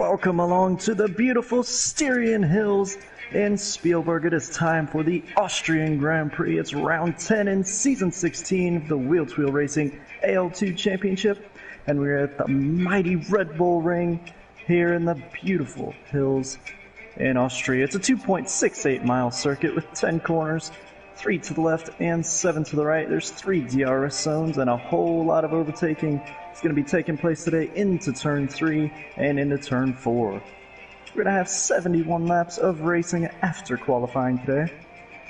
Welcome along to the beautiful Styrian Hills in Spielberg. It is time for the Austrian Grand Prix. It's round 10 in season 16 of the Wheel-to-Wheel Racing AL2 Championship. And we're at the mighty Red Bull Ring here in the beautiful hills in Austria. It's a 2.68 mile circuit with 10 corners, 3 to the left and 7 to the right. There's 3 DRS zones and a whole lot of overtaking. It's going to be taking place today into turn 3 and into turn 4. We're going to have 71 laps of racing after qualifying today.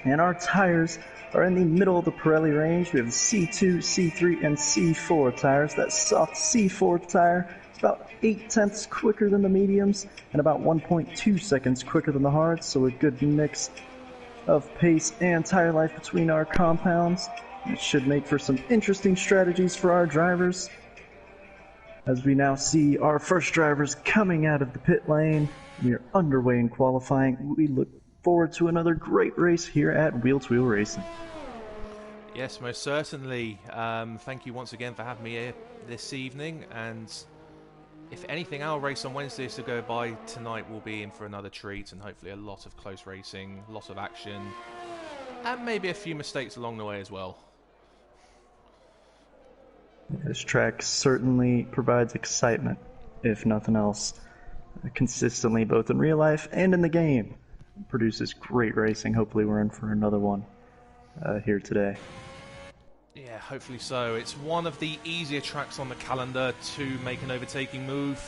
And our tires are in the middle of the Pirelli range. We have C2, C3, and C4 tires. That soft C4 tire is about 0.8 quicker than the mediums and about 1.2 seconds quicker than the hards, so a good mix of pace and tire life between our compounds. It should make for some interesting strategies for our drivers. As we now see our first drivers coming out of the pit lane, we are underway in qualifying. We look forward to another great race here at Wheel-to-Wheel Racing. Yes, most certainly. Thank you once again for having me here this evening. And if anything, our race on Wednesday is to go by. Tonight we'll be in for another treat and hopefully a lot of close racing, lots of action, and maybe a few mistakes along the way as well. This track certainly provides excitement, if nothing else, consistently both in real life and in the game. It produces great racing. Hopefully we're in for another one here today. Yeah, hopefully so. It's one of the easier tracks on the calendar to make an overtaking move.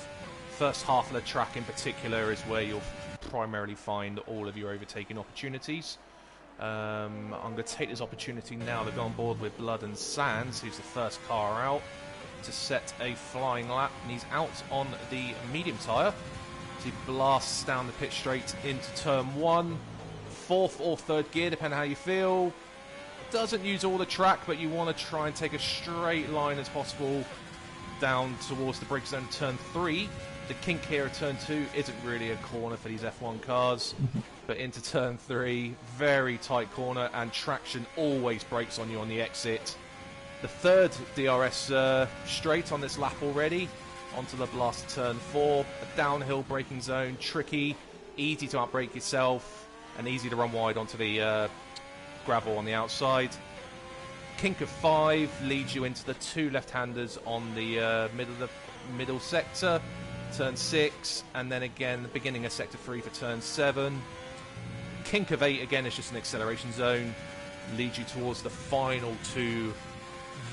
First half of the track in particular is where you'll primarily find all of your overtaking opportunities. I'm going to take this opportunity now to go on board with Blood and Sands, who's the first car out, to set a flying lap, and he's out on the medium tyre. So he blasts down the pit straight into turn 1, 4th or 3rd gear, depending on how you feel. Doesn't use all the track, but you want to try and take a straight line as possible down towards the brake zone turn 3. The kink here at turn 2 isn't really a corner for these F1 cars, but into turn 3, very tight corner, and traction always brakes on you on the exit. The 3rd DRS straight on this lap already, onto the blast turn 4, a downhill braking zone, tricky, easy to outbrake yourself, and easy to run wide onto the gravel on the outside. Kink of 5 leads you into the 2 left-handers on the middle sector, turn 6, and then again the beginning of sector 3 for turn 7. Kink of 8 again is just an acceleration zone, leads you towards the final 2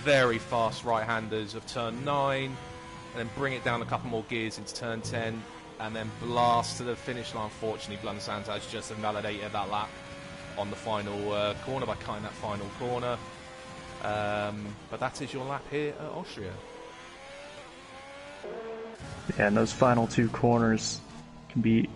very fast right-handers of turn 9, and then bring it down a couple more gears into turn 10, and then blast to the finish line. Unfortunately, Blood and Sands has just invalidated that lap on the final corner by cutting that final corner. But that is your lap here at Austria. Yeah, and those final 2 corners can be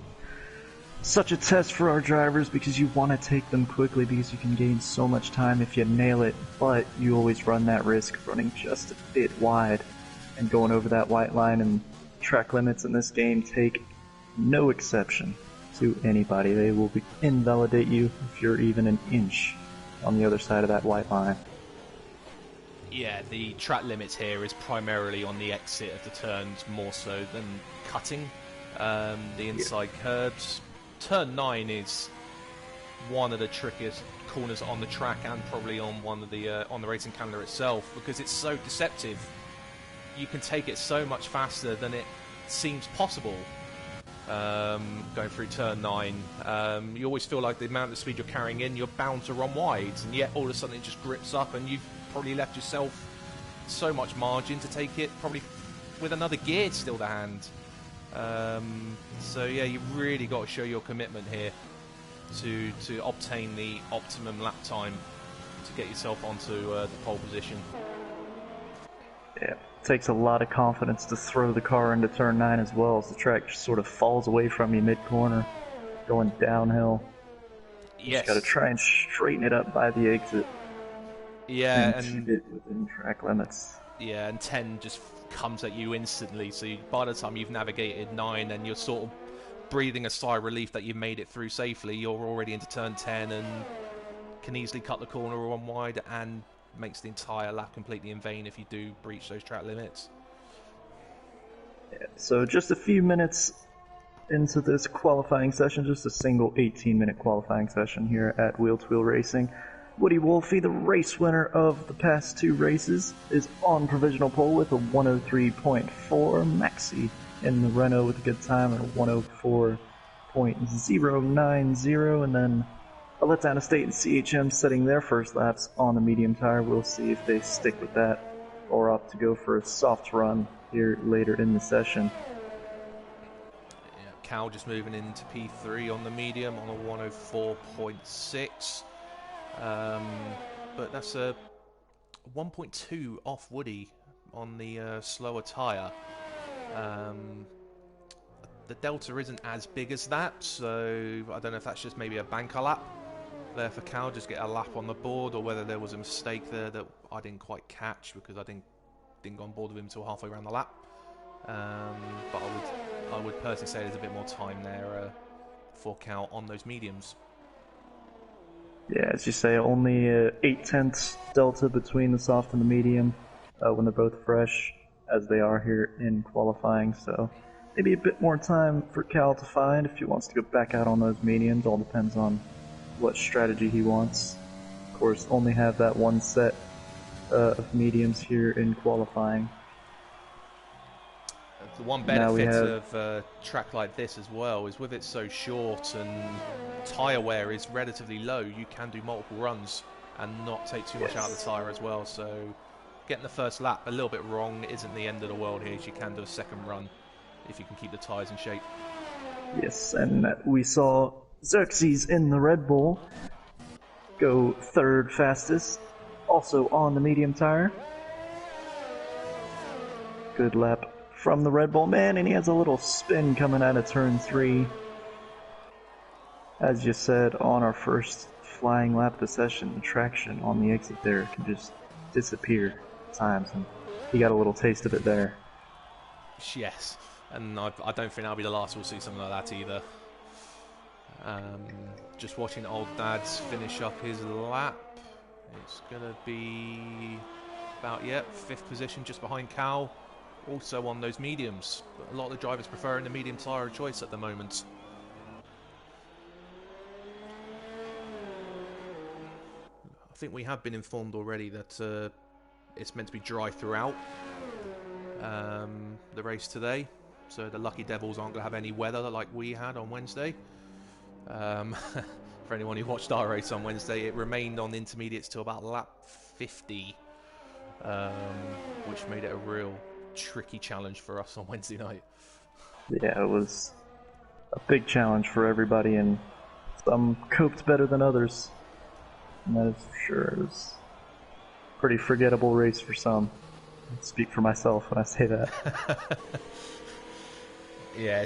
such a test for our drivers because you want to take them quickly because you can gain so much time if you nail it, but you always run that risk of running just a bit wide and going over that white line, and track limits in this game take no exception to anybody. They will invalidate you if you're even an inch on the other side of that white line. Yeah, the track limits here is primarily on the exit of the turns more so than cutting the inside curbs. Turn 9 is one of the trickiest corners on the track and probably on one of the on the racing calendar itself because it's so deceptive. You can take it so much faster than it seems possible. Going through turn 9, you always feel like the amount of speed you're carrying in, you're bound to run wide, and yet all of a sudden it just grips up and you've probably left yourself so much margin to take it, probably with another gear still to hand. So yeah, you've really got to show your commitment here to obtain the optimum lap time to get yourself onto the pole position. Yeah, it takes a lot of confidence to throw the car into turn 9 as well, as the track just sort of falls away from you mid-corner, going downhill. Yes. Just got to try and straighten it up by the exit. Yeah, and keep it within track limits. Yeah, and 10 just comes at you instantly, so by the time you've navigated 9 and you're sort of breathing a sigh of relief that you've made it through safely, you're already into turn 10 and can easily cut the corner or one wide and makes the entire lap completely in vain if you do breach those track limits. Yeah, so just a few minutes into this qualifying session, just a single 18-minute qualifying session here at Wheel2Wheel Racing. Woody Wolfie, the race winner of the past 2 races, is on provisional pole with a 103.4. Maxi in the Renault with a good time at a 104.090, and then a Letdown Estate and CHM setting their first laps on the medium tire. We'll see if they stick with that or opt to go for a soft run here later in the session. Cal just moving into P3 on the medium on a 104.6. But that's a 1.2 off Woody on the slower tyre. The delta isn't as big as that, so I don't know if that's just maybe a banker lap there for Cal, just get a lap on the board, or whether there was a mistake there that I didn't quite catch because I didn't go on board with him until halfway around the lap. But I would personally say there's a bit more time there for Cal on those mediums. Yeah, as you say, only 0.8 delta between the soft and the medium when they're both fresh, as they are here in qualifying. So maybe a bit more time for Cal to find if he wants to go back out on those mediums. All depends on what strategy he wants. Of course, only have that one set of mediums here in qualifying. The one benefit of a track like this as well is with it so short and tyre wear is relatively low, you can do multiple runs and not take too much out of the tyre as well. So getting the first lap a little bit wrong isn't the end of the world here. You can do a second run if you can keep the tyres in shape. Yes, and we saw Xerxes in the Red Bull go third fastest, also on the medium tyre. Good lap from the Red Bull man, and he has a little spin coming out of turn 3. As you said, on our first flying lap of the session, the traction on the exit there can just disappear at times, and he got a little taste of it there. Yes, and I don't think that'll be the last we'll see something like that either. Just watching old Dads finish up his lap. It's going to be about, 5th position just behind Cal. Also on those mediums. But a lot of the drivers preferring the medium tyre of choice at the moment. I think we have been informed already that it's meant to be dry throughout the race today. So the Lucky Devils aren't going to have any weather like we had on Wednesday. For anyone who watched our race on Wednesday, it remained on intermediates till about lap 50, which made it a real tricky challenge for us on Wednesday night. Yeah, it was a big challenge for everybody, and some coped better than others, and that is for sure. It was a pretty forgettable race for some. I speak for myself when I say that. Yeah,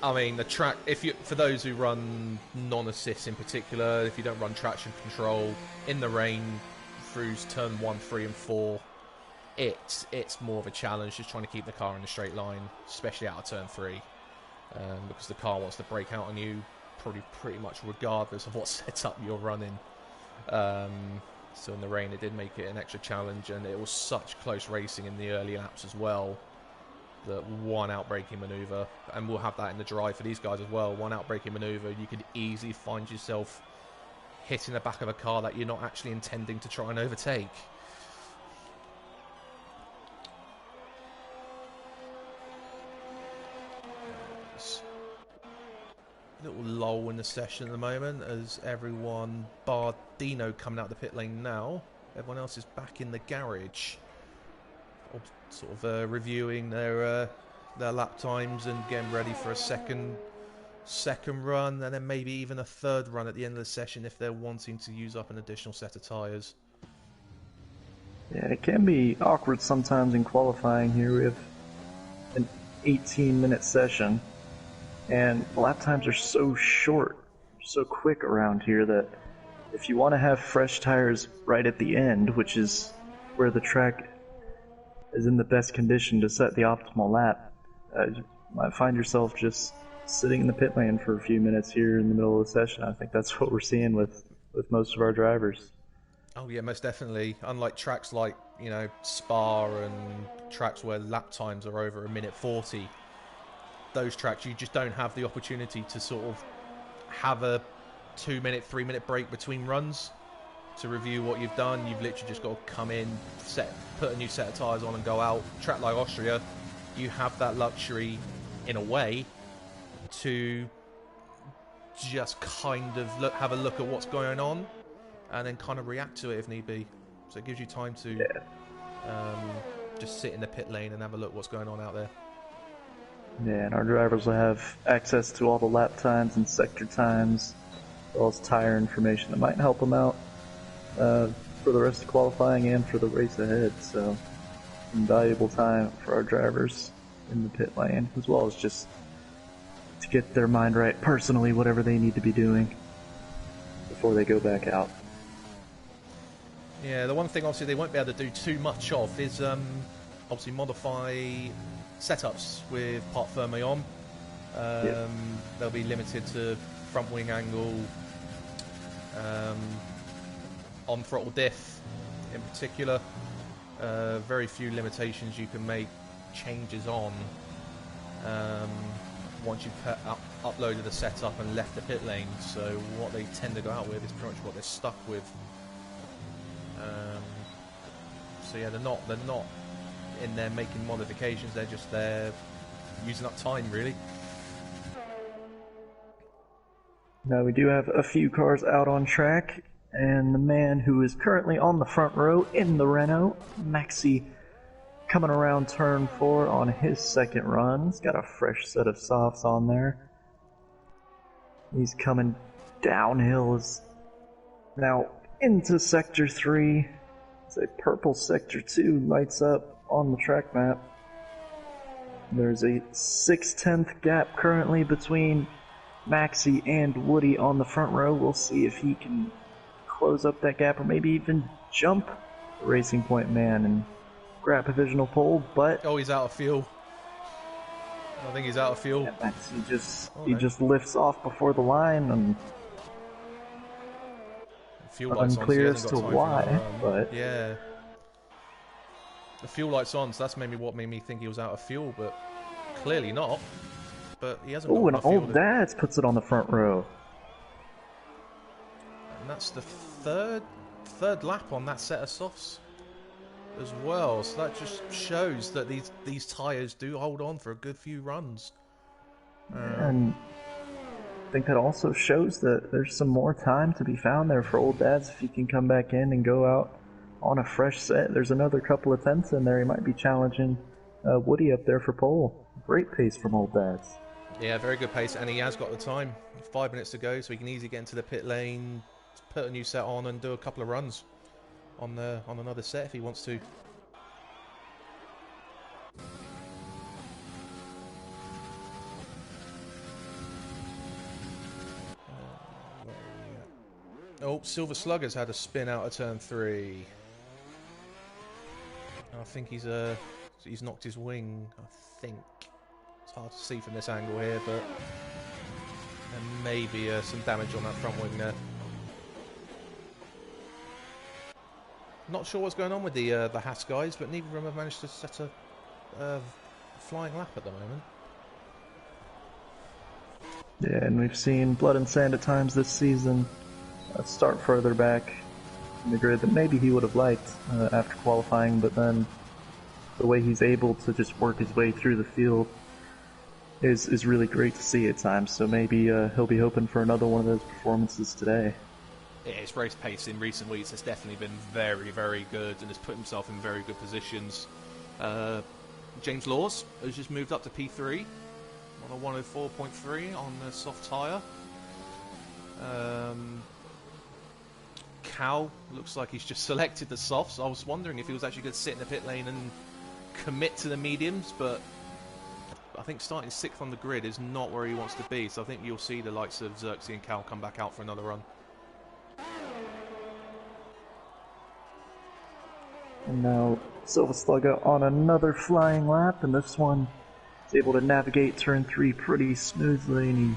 I mean, the track, for those who run non-assist in particular, if you don't run traction control in the rain through turn 1, 3 and 4, it's more of a challenge just trying to keep the car in a straight line, especially out of turn 3, because the car wants to brake out on you pretty much regardless of what setup you're running. So in the rain it did make it an extra challenge, and it was such close racing in the early laps as well, that one outbraking manoeuvre, and we'll have that in the drive for these guys as well, one outbraking manoeuvre, you could easily find yourself hitting the back of a car that you're not actually intending to try and overtake. Little lull in the session at the moment as everyone, bar Dino coming out the pit lane now, everyone else is back in the garage, sort of reviewing their lap times and getting ready for a second run, and then maybe even a third run at the end of the session if they're wanting to use up an additional set of tyres. Yeah, it can be awkward sometimes in qualifying here. We have an 18-minute session, and lap times are so short, so quick around here, that if you want to have fresh tires right at the end, which is where the track is in the best condition to set the optimal lap, you might find yourself just sitting in the pit lane for a few minutes here in the middle of the session. I think that's what we're seeing with most of our drivers. Oh yeah, most definitely. Unlike tracks like, Spa and tracks where lap times are over a minute 40, those tracks, you just don't have the opportunity to sort of have a 2-minute, 3-minute break between runs to review what you've done. You've literally just got to come in, put a new set of tyres on and go out. Track like Austria, you have that luxury, in a way, to just kind of have a look at what's going on and then kind of react to it if need be. So it gives you time to just sit in the pit lane and have a look what's going on out there. Yeah, and our drivers will have access to all the lap times and sector times, as well as tire information that might help them out for the rest of qualifying and for the race ahead. So, invaluable time for our drivers in the pit lane, as well as just to get their mind right personally, whatever they need to be doing before they go back out. Yeah, the one thing obviously they won't be able to do too much of is obviously modify setups with part firmly on. They'll be limited to front wing angle, on throttle diff in particular. Very few limitations you can make changes on once you've uploaded the setup and left the pit lane. So what they tend to go out with is pretty much what they're stuck with. So yeah, they're not in there making modifications. They're just there using up time, really. Now we do have a few cars out on track, and the man who is currently on the front row in the Renault, Maxi, coming around turn 4 on his second run. He's got a fresh set of softs on there. He's coming downhill now into sector 3. It's a purple sector 2 lights up on the track map. There's a 6/10 gap currently between Maxi and Woody on the front row. We'll see if he can close up that gap or maybe even jump the Racing Point man and grab provisional pole, but... Oh, he's out of fuel. I think he's out of fuel. Yeah, he just lifts off before the line, and fuel lights unclear on, as to why, but... Yeah. The fuel light's on, so that's maybe what made me think he was out of fuel, but clearly not. But he hasn't. Oh, and Old Dads puts it on the front row. And that's the third lap on that set of softs as well. So that just shows that these tyres do hold on for a good few runs. And I think that also shows that there's some more time to be found there for Old Dads if he can come back in and go out on a fresh set. There's another couple of tenths in there. He might be challenging Woody up there for pole. Great pace from Old Dads. Yeah, very good pace, and he has got the time. 5 minutes to go, so he can easily get into the pit lane, put a new set on, and do a couple of runs on another set if he wants to. Oh, Silver Slugger's had a spin out of turn 3. I think he's knocked his wing, I think. It's hard to see from this angle here, but there may be some damage on that front wing there. Not sure what's going on with the Haas guys, but neither of them have managed to set a flying lap at the moment. Yeah, and we've seen Blood and Sand at times this season start further back in the grid than maybe he would have liked after qualifying, but then the way he's able to just work his way through the field is really great to see at times. So maybe he'll be hoping for another one of those performances today. Yeah, his race pace in recent weeks has definitely been very, very good and has put himself in very good positions. James Laws has just moved up to P3 on a 104.3 on the soft tyre. Cal looks like he's just selected the softs. I was wondering if he was actually going to sit in the pit lane and commit to the mediums, but I think starting 6th on the grid is not where he wants to be, so I think you'll see the likes of Xerxes and Cal come back out for another run. And now Silver Slugger on another flying lap, and this one is able to navigate turn 3 pretty smoothly, and he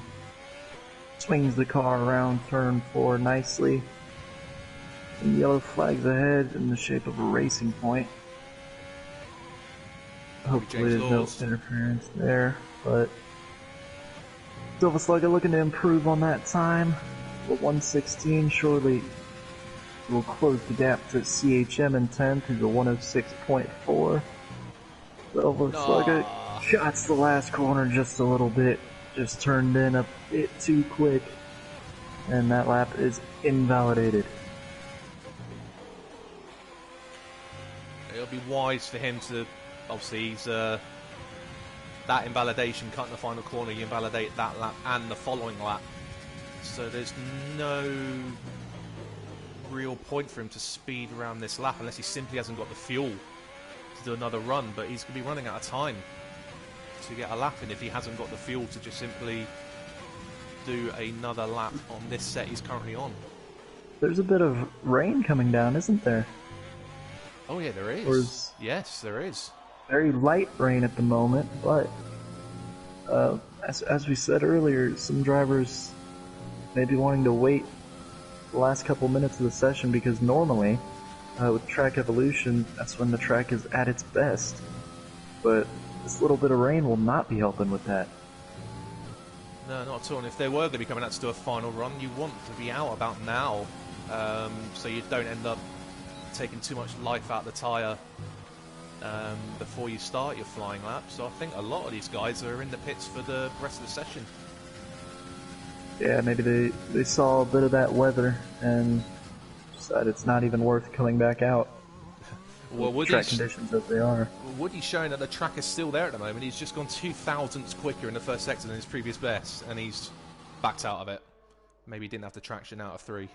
swings the car around turn 4 nicely. Some yellow flags ahead in the shape of a racing point. Hopefully there's no interference there, but Silver Slugger looking to improve on that time. But 116 surely will close the gap to CHM in 10 through the 106.4. Silver Slugger shots the last corner just a little bit. Just turned in a bit too quick. And that lap is invalidated. It'll be wise for him to, obviously, he's that invalidation cutting the final corner, you invalidate that lap and the following lap. So there's no real point for him to speed around this lap unless he simply hasn't got the fuel to do another run, but he's going to be running out of time to get a lap in if he hasn't got the fuel to just simply do another lap on this set he's currently on. There's a bit of rain coming down, isn't there? Oh yeah, there is. Yes, there is. Very light rain at the moment, but as we said earlier, some drivers may be wanting to wait the last couple minutes of the session because normally with track evolution, that's when the track is at its best. But this little bit of rain will not be helping with that. No, not at all. And if they were going to be coming out to do a final run, you want to be out about now, so you don't end up taking too much life out of the tyre before you start your flying lap. So I think a lot of these guys are in the pits for the rest of the session. Yeah, maybe they saw a bit of that weather and decided it's not even worth coming back out. Well, track conditions as they are. Woody's showing that the track is still there at the moment. He's just gone 0.02 quicker in the first sector than his previous best, and he's backed out of it. Maybe he didn't have the traction out of 3.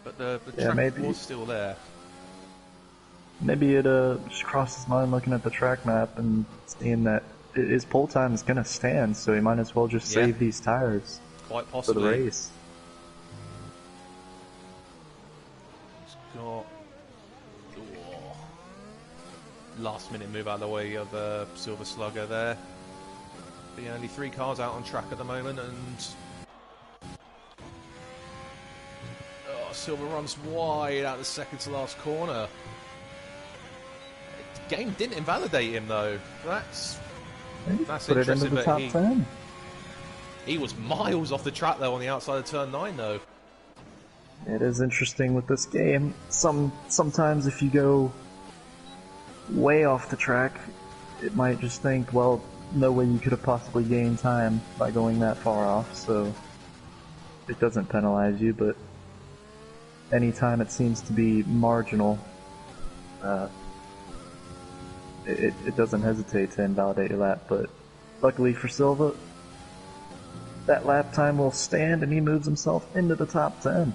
But the track was still there. Maybe it just crossed his mind looking at the track map and seeing that his pole time is going to stand, so he might as well just save these tires quite possibly for the race. He's got last minute move out of the way of Silver Slugger there. The only 3 cars out on track at the moment, and Silver runs wide out the second to last corner. The game didn't invalidate him though. That's interesting, but he was miles off the track though on the outside of turn 9 though. It is interesting with this game. Sometimes if you go way off the track, it might just think, well, no way you could have possibly gained time by going that far off, so it doesn't penalize you, but anytime it seems to be marginal, it doesn't hesitate to invalidate your lap. But luckily for Silva, that lap time will stand and he moves himself into the top 10.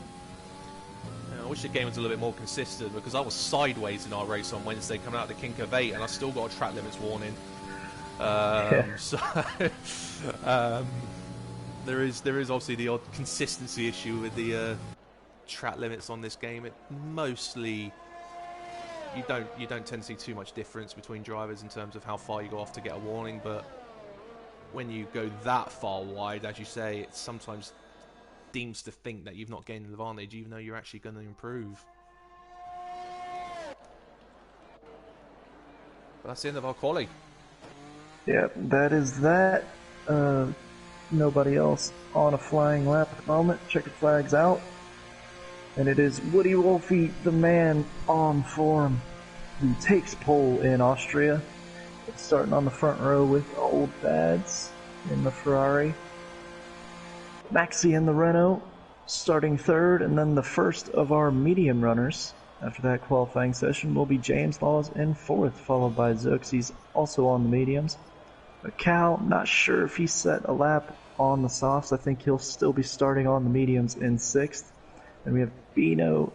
I wish the game was a little bit more consistent, because I was sideways in our race on Wednesday coming out the kink of 8 and I still got a track limits warning. So there is obviously the odd consistency issue with the track limits on this game. It mostly you don't tend to see too much difference between drivers in terms of how far you go off to get a warning, but when you go that far wide, as you say, it sometimes deems to think that you've not gained an advantage even though you're actually going to improve. But that's the end of our quali. Yeah, that is that. Nobody else on a flying lap at the moment. Checkered flags out. And it is Woody Wolfie, the man on form, who takes pole in Austria. Starting on the front row with Old Bads in the Ferrari. Maxi in the Renault, starting third, and then the first of our medium runners after that qualifying session will be James Laws in fourth, followed by Xerxes, also on the mediums. But Cal, not sure if he set a lap on the softs. I think he'll still be starting on the mediums in sixth. And we have Dino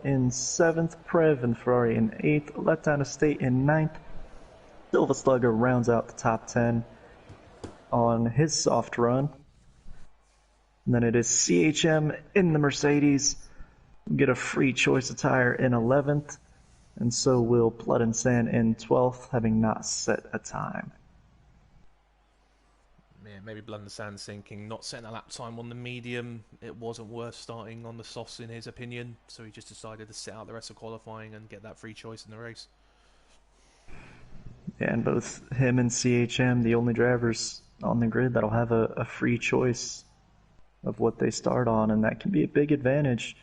in seventh, Prev and Ferrari in eighth, Letdown Estate in ninth. Silva Slugger rounds out the top 10 on his soft run. And then it is CHM in the Mercedes. We'll get a free choice of tire in 11th. And so will Blood and Sand in 12th, having not set a time. Yeah, maybe Blood and Sand thinking not setting a lap time on the medium, it wasn't worth starting on the softs in his opinion. So he just decided to sit out the rest of qualifying and get that free choice in the race. Yeah, and both him and CHM, the only drivers on the grid that'll have a free choice of what they start on, and that can be a big advantage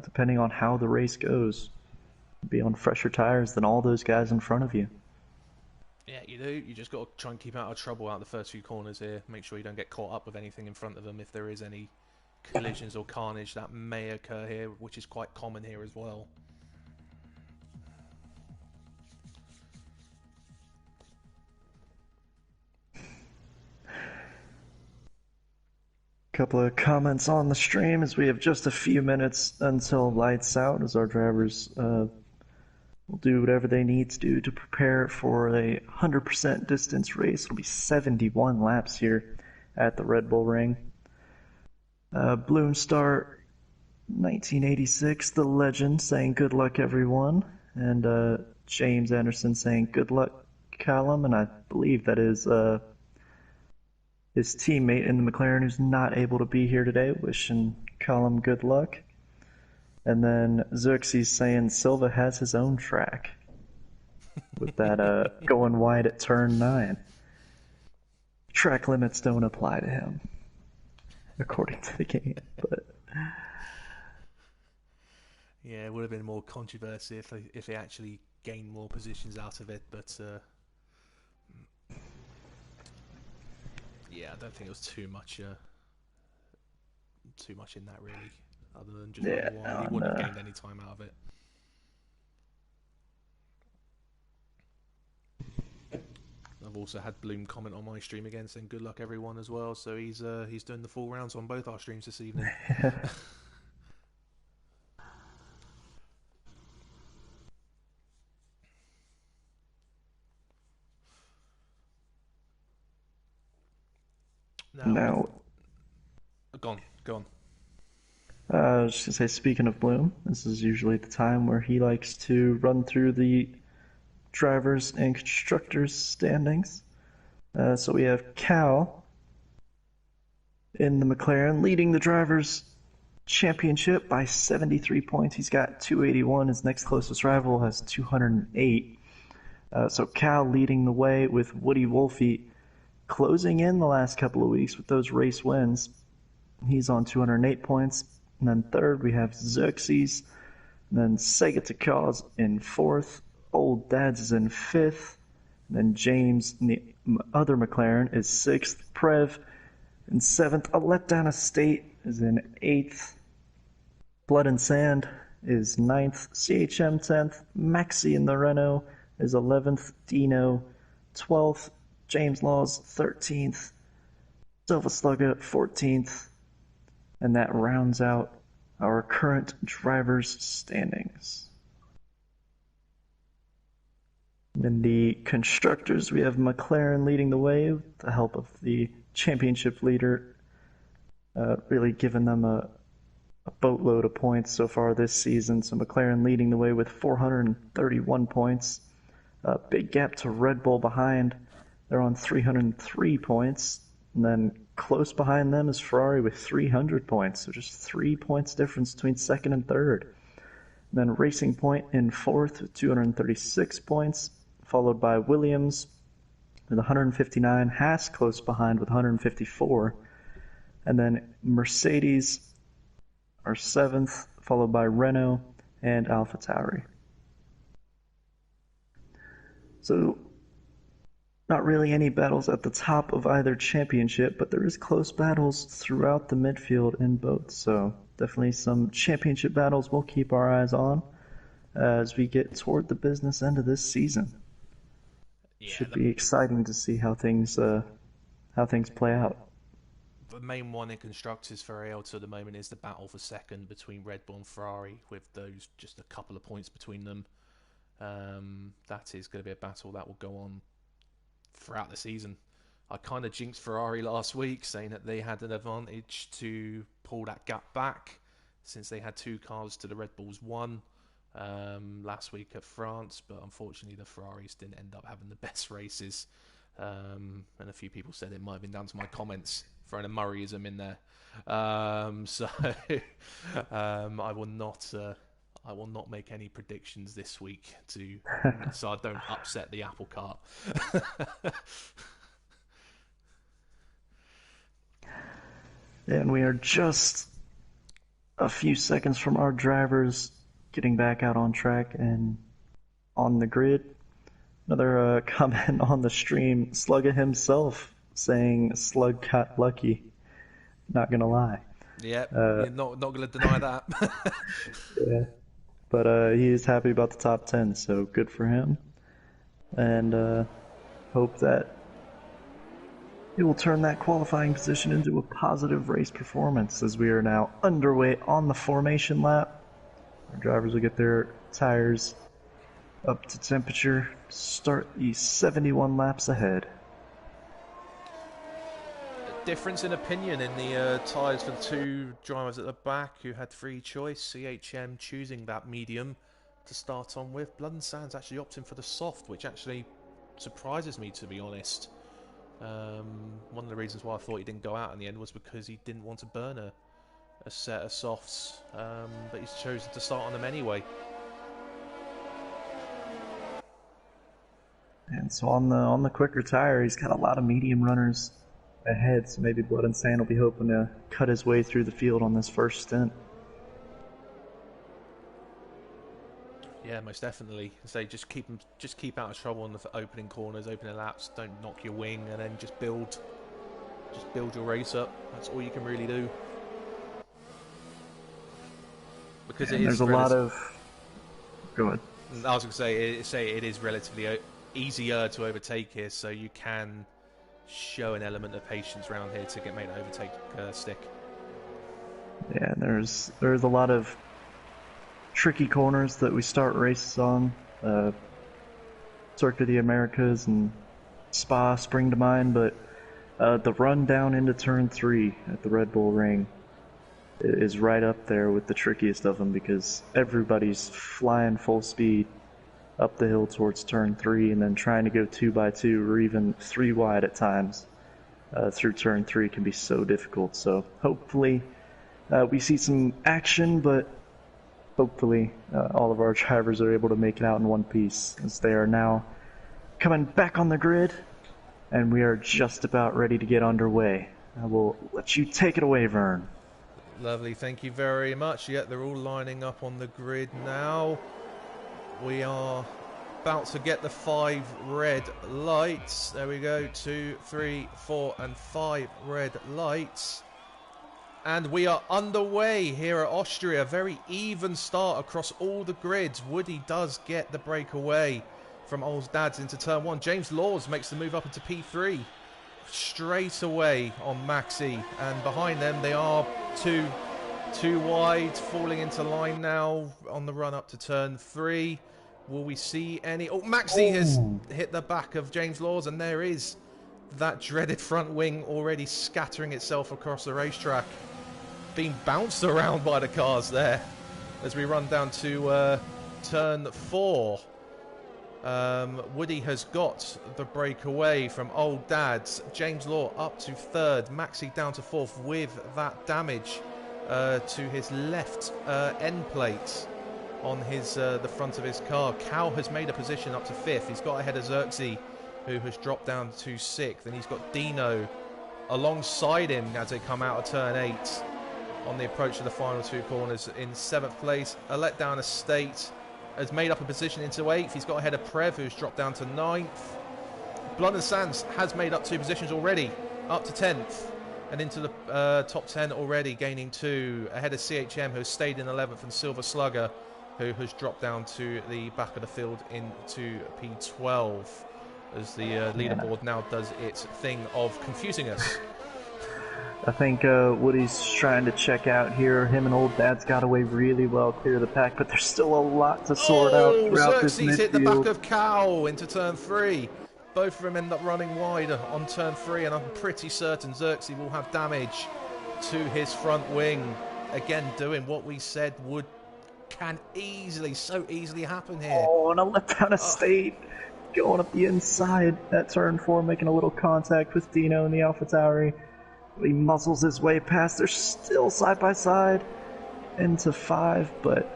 depending on how the race goes. Be on fresher tires than all those guys in front of you. Yeah, you do. You just got to try and keep out of trouble out the first few corners here. Make sure you don't get caught up with anything in front of them if there is any collisions or carnage that may occur here, which is quite common here as well. Couple of comments on the stream as we have just a few minutes until lights out, as our drivers will do whatever they need to do to prepare for a 100% distance race. It'll be 71 laps here at the Red Bull Ring. Bloomstar 1986, the legend, saying good luck everyone, and James Anderson saying good luck Callum, and I believe that is his teammate in the McLaren who's not able to be here today, wishing Callum good luck. And then Xerxes saying Silva has his own track with that going wide at turn 9. Track limits don't apply to him, according to the game. But yeah, it would have been more controversy if they actually gained more positions out of it, but yeah, I don't think it was too much in that really, other than just yeah, running wide. He wouldn't have gained any time out of it. I've also had Bloom comment on my stream again saying good luck everyone as well, so he's doing the full rounds on both our streams this evening. now Go on. I was just gonna say, speaking of Bloom, this is usually the time where he likes to run through the drivers and constructors standings. So we have Cal in the McLaren leading the drivers championship by 73 points. He's got 281. His next closest rival has 208. So Cal leading the way with Woody Wolfe closing in the last couple of weeks with those race wins. He's on 208 points. And then third, we have Xerxes. And then Sega to Cause in fourth. Old Dads is in fifth. And then James, the other McLaren, is sixth. Prev in seventh. A Letdown Estate is in eighth. Blood and Sand is ninth. CHM 10th. Maxi in the Renault is 11th. Dino 12th. James Laws 13th. Silva Slugger 14th. And that rounds out our current drivers' standings. In the constructors, we have McLaren leading the way with the help of the championship leader, really giving them a boatload of points so far this season. So McLaren leading the way with 431 points. Big gap to Red Bull behind. They're on 303 points. And then close behind them is Ferrari with 300 points. So just 3 points difference between second and third. And then Racing Point in fourth with 236 points, followed by Williams with 159. Haas close behind with 154. And then Mercedes are seventh, followed by Renault and AlphaTauri. So not really any battles at the top of either championship, but there is close battles throughout the midfield in both. So definitely some championship battles we'll keep our eyes on as we get toward the business end of this season. Yeah, should be exciting to see how things play out. The main one in constructors for AL2 at the moment is the battle for second between Red Bull and Ferrari, with those just a couple of points between them. That is going to be a battle that will go on throughout the season. I kind of jinxed Ferrari last week, saying that they had an advantage to pull that gap back, since they had 2 cars to the Red Bull's 1 last week at France, but unfortunately the Ferraris didn't end up having the best races, and a few people said it might have been down to my comments throwing a Murrayism in there, so I will not I will not make any predictions this week so I don't upset the apple cart. And we are just a few seconds from our drivers getting back out on track and on the grid. Another comment on the stream, Slugga himself saying Slug got lucky. Not gonna lie. Yep, you're not gonna deny that. Yeah. But he is happy about the top 10, so good for him. And hope that he will turn that qualifying position into a positive race performance, as we are now underway on the formation lap. Our drivers will get their tires up to temperature, start the 71 laps ahead. Difference in opinion in the tyres for the two drivers at the back who had free choice. CHM choosing that medium to start on with. Blood and Sands actually opting for the soft, which actually surprises me, to be honest. One of the reasons why I thought he didn't go out in the end was because he didn't want to burn a set of softs, but he's chosen to start on them anyway. And so on the quicker tire, he's got a lot of medium runners ahead, so maybe Blood and Sand will be hoping to cut his way through the field on this first stint. Yeah, most definitely. So just keep out of trouble on the opening corners, opening laps. Don't knock your wing, and then just build your race up. That's all you can really do. Because there's a lot of. Go ahead. I was going to say it is relatively easier to overtake here, so you can show an element of patience around here to make an overtake stick. Yeah, there's a lot of tricky corners that we start races on. Circuit of the Americas and Spa spring to mind, but the run down into turn 3 at the Red Bull Ring is right up there with the trickiest of them, because everybody's flying full speed up the hill towards turn 3 and then trying to go 2x2 or even 3 wide at times through turn 3 can be so difficult. So hopefully we see some action, but hopefully all of our drivers are able to make it out in one piece, as they are now coming back on the grid and we are just about ready to get underway. I will let you take it away, Vern. Lovely, thank you very much. Yeah, they're all lining up on the grid now. We are about to get the 5 red lights. There we go, 2, 3, 4 and 5 red lights. And we are underway here at Austria. Very even start across all the grids. Woody does get the breakaway from Old Dads into turn 1. James Laws makes the move up into P3 straight away on Maxi. And behind them they are two wide, falling into line now on the run up to turn 3. Will we see any... Oh, Maxi has hit the back of James Laws, and there is that dreaded front wing already scattering itself across the racetrack. Being bounced around by the cars there as we run down to turn 4. Woody has got the breakaway from Old Dads. James Law up to 3rd. Maxi down to 4th with that damage to his left end plate on his the front of his car. Cal has made a position up to 5th. He's got ahead of Xerxes, who has dropped down to 6th. And he's got Dino alongside him as they come out of turn 8 on the approach to the final 2 corners in 7th place. A letdown estate has made up a position into 8th. He's got ahead of Prev, who's dropped down to 9th. Blood and Sands has made up 2 positions already, up to 10th. And into the top 10 already, gaining 2. Ahead of CHM, who has stayed in 11th, and Silver Slugger, who has dropped down to the back of the field into P12. As the leaderboard now does its thing of confusing us. I think Woody's trying to check out here. Him and Old Dad's got away really well, clear of the pack, but there's still a lot to sort out throughout this midfield. Hit the back of Cow into turn 3. Both of them end up running wide on turn 3, and I'm pretty certain Xerxes will have damage to his front wing. Again, doing what we said can so easily happen here. Oh, and a letdown estate going up the inside at turn 4, making a little contact with Dino in the AlphaTauri. He muscles his way past. They're still side by side into 5, but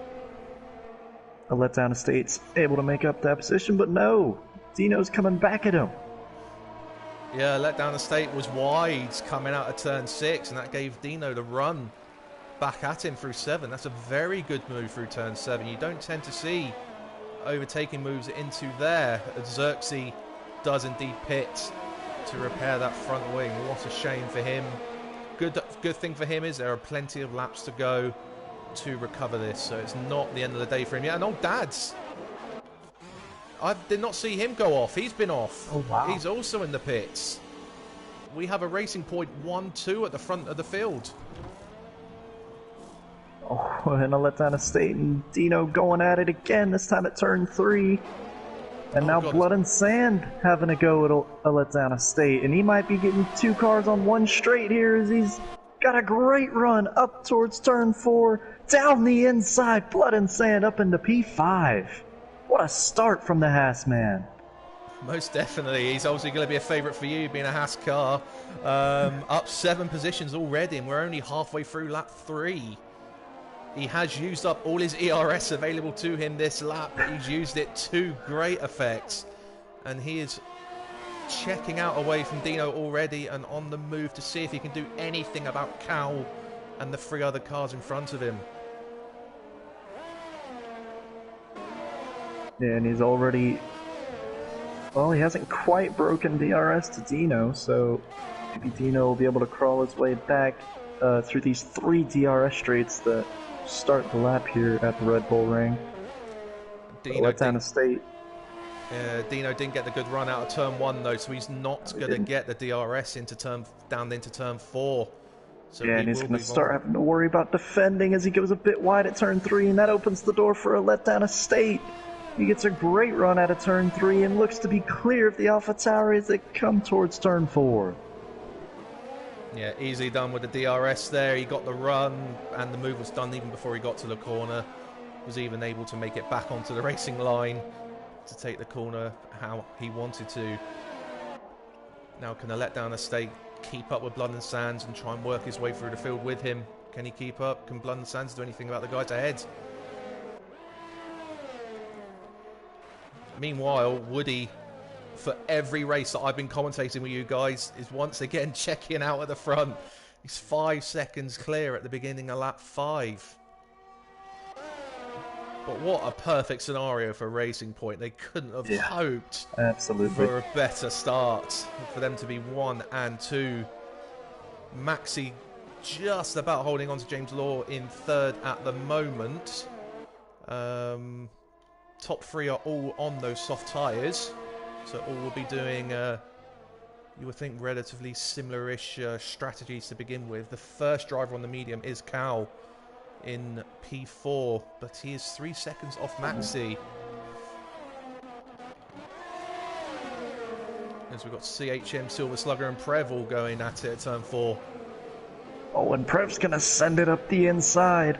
a letdown estate's able to make up that position, but no, Dino's coming back at him. Yeah, letdown estate was wide coming out of turn 6, and that gave Dino the run back at him through 7. That's a very good move through turn 7. You don't tend to see overtaking moves into there. Xerxes does indeed pit to repair that front wing. What a shame for him. Good thing for him is there are plenty of laps to go to recover this, so it's not the end of the day for him yet. And old Dad's, I did not see him go off. He's been off. Oh, wow. He's also in the pits. We have a Racing Point 1-2 at the front of the field. Oh, and a letdown estate, and Dino going at it again, this time at turn 3. And now God. Blood and Sand having to go at a letdown estate, and he might be getting 2 cars on one straight here as he's got a great run up towards turn 4, down the inside, Blood and Sand up into P5. What a start from the Haas man. Most definitely. He's obviously going to be a favourite for you, being a Haas car. Up 7 positions already, and we're only halfway through lap 3. He has used up all his ERS available to him this lap, but he's used it to great effect. And he is checking out away from Dino already and on the move to see if he can do anything about Cal and the 3 other cars in front of him. Yeah, and he's already... Well, he hasn't quite broken DRS to Dino, so maybe Dino will be able to crawl his way back through these 3 DRS straights that start the lap here at the Red Bull Ring. Dino letdown estate. Dino didn't get the good run out of turn 1 though, so he's not going to get the DRS down into turn 4. So yeah, and he's going to start having to worry about defending as he goes a bit wide at turn 3, and that opens the door for a letdown estate. He gets a great run out of turn 3 and looks to be clear of the Alpha Tauri as they come towards turn 4. Yeah, easily done with the DRS there. He got the run, and the move was done even before he got to the corner. Was even able to make it back onto the racing line to take the corner how he wanted to. Now can a letdown estate keep up with Blood and Sands and try and work his way through the field with him? Can he keep up? Can Blood and Sands do anything about the guys ahead? Meanwhile, Woody, for every race that I've been commentating with you guys, is once again checking out at the front. He's 5 seconds clear at the beginning of lap 5. But what a perfect scenario for Racing Point. They couldn't have hoped for a better start. For them to be 1 and 2. Maxi just about holding on to James Law in 3rd at the moment. Top 3 are all on those soft tyres. So all will be doing, you would think, relatively similar-ish strategies to begin with. The first driver on the medium is Cal in P4, but he is 3 seconds off Maxi. As we've got CHM, Silver Slugger and Prev all going at it at turn 4. Oh, and Prev's going to send it up the inside.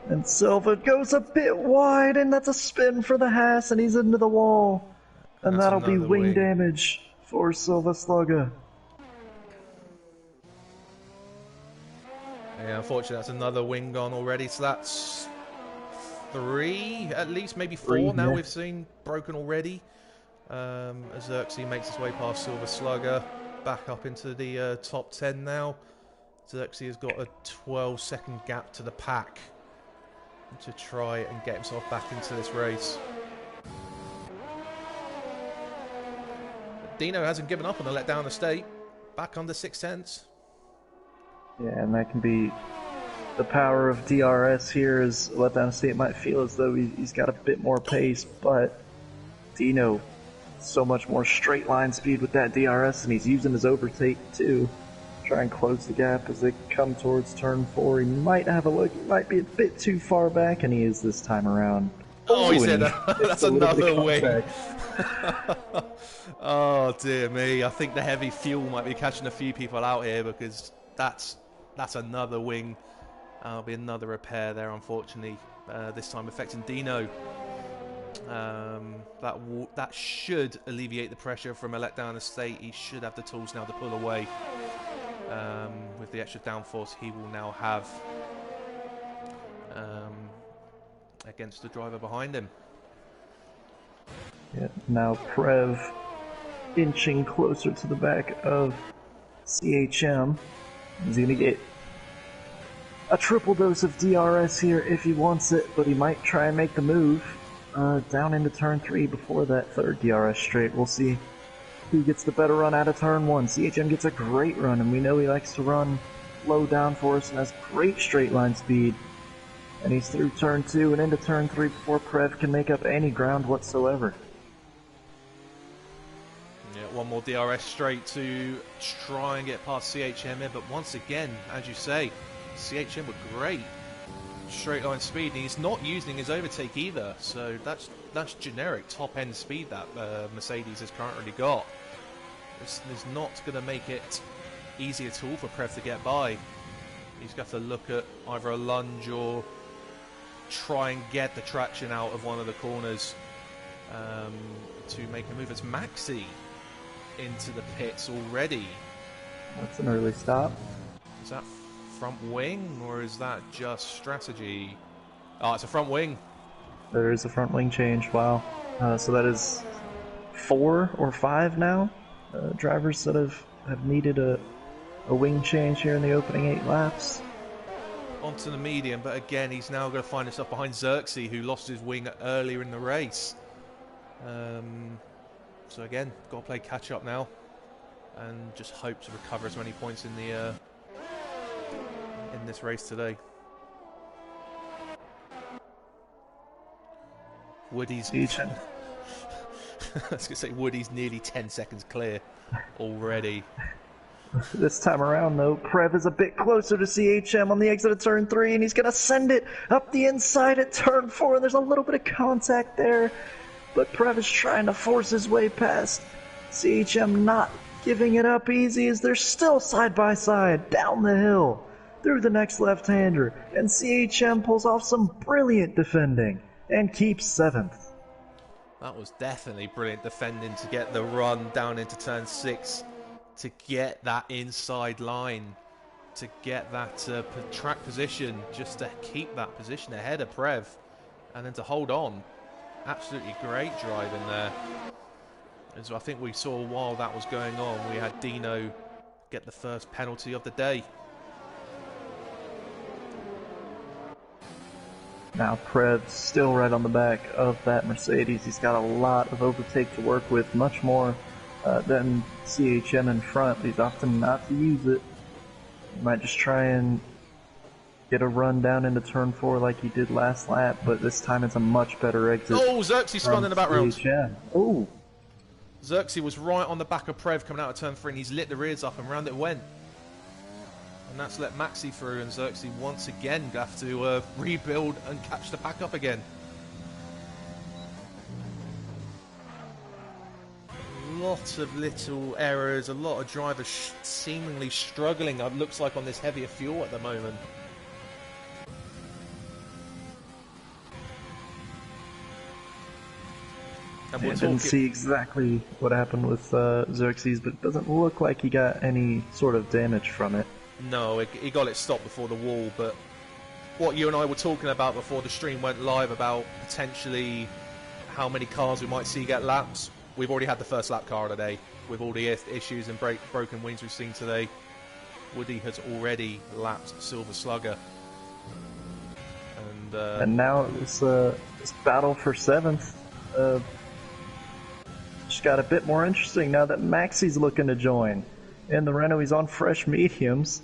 And Silva goes a bit wide, and that's a spin for the Haas, and he's into the wall. And that'll be wing damage for Silva Slugger. Yeah, unfortunately, that's another wing gone already. So that's 3, at least, maybe 4 now we've seen broken already. As Xerxes makes his way past Silver Slugger, back up into the top 10 now. Xerxes has got a 12-second gap to the pack to try and get himself back into this race. Dino hasn't given up on the letdown estate. Back under 6/10. Yeah, and that can be the power of DRS here, as letdown estate might feel as though he's got a bit more pace, but Dino, so much more straight line speed with that DRS, and he's using his overtake too. Try and close the gap as they come towards turn 4. He might have a look, he might be a bit too far back, and he is this time around. Oh, he said that's another wing. Oh dear me, I think the heavy fuel might be catching a few people out here, because that's another wing. There'll be another repair there, unfortunately, this time affecting Dino. That should alleviate the pressure from a letdown estate. He should have the tools now to pull away. With the extra downforce he will now have. against the driver behind him. Yeah, now Prev inching closer to the back of CHM. He's going to get a triple dose of DRS here if he wants it, but he might try and make the move down into turn 3 before that third DRS straight. We'll see who gets the better run out of turn 1. CHM gets a great run, and we know he likes to run low downforce and has great straight line speed. And he's through turn 2 and into turn 3 before Prev can make up any ground whatsoever. Yeah, one more DRS straight to try and get past CHM here, but once again, as you say, CHM were great straight line speed, and he's not using his overtake either, so that's generic top end speed that Mercedes has currently got. This is not going to make it easy at all for Prev to get by. He's got to look at either a lunge or try and get the traction out of one of the corners to make a move. It's Maxi into the pits already. That's an early stop. Is that front wing or is that just strategy? Oh, it's a front wing. There is a front wing change, wow. So that is 4 or 5 now drivers that have needed a wing change here in the opening 8 laps. Onto the medium, but again he's now going to find himself behind Xerxes, who lost his wing earlier in the race. So again, got to play catch up now and just hope to recover as many points in the in this race today. Woody's Decent. I was going to say Woody's nearly 10 seconds clear already. This time around, though, Prev is a bit closer to CHM on the exit of turn 3, and he's going to send it up the inside at turn 4, and there's a little bit of contact there, but Prev is trying to force his way past. CHM not giving it up easy as they're still side by side down the hill through the next left-hander, and CHM pulls off some brilliant defending and keeps 7th. That was definitely brilliant defending to get the run down into turn 6, to get that inside line, to get that track position, just to keep that position ahead of Prev, and then to hold on. Absolutely great driving there. And so I think we saw while that was going on, we had Dino get the first penalty of the day. Now Prev still right on the back of that Mercedes. He's got a lot of overtake to work with, much more than CHM in front. He's often not to use it. He might just try and get a run down into turn 4 like he did last lap, but this time it's a much better exit. Oh, Xerxes spun in the back round. Oh. Xerxes was right on the back of Prev coming out of turn 3, and he's lit the rears up and round it went. And that's let Maxi through, and Xerxes once again have to rebuild and catch the pack up again. Lots of little errors, a lot of drivers seemingly struggling, it looks like, on this heavier fuel at the moment. And I didn't see exactly what happened with Xerxes, but it doesn't look like he got any sort of damage from it. No, he got it stopped before the wall, but what you and I were talking about before the stream went live about potentially how many cars we might see get laps, we've already had the first lap car of the day with all the issues and broken wings we've seen today. Woody has already lapped Silver Slugger. And now this battle for 7th just got a bit more interesting now that Maxi's looking to join. In the Renault, he's on fresh mediums,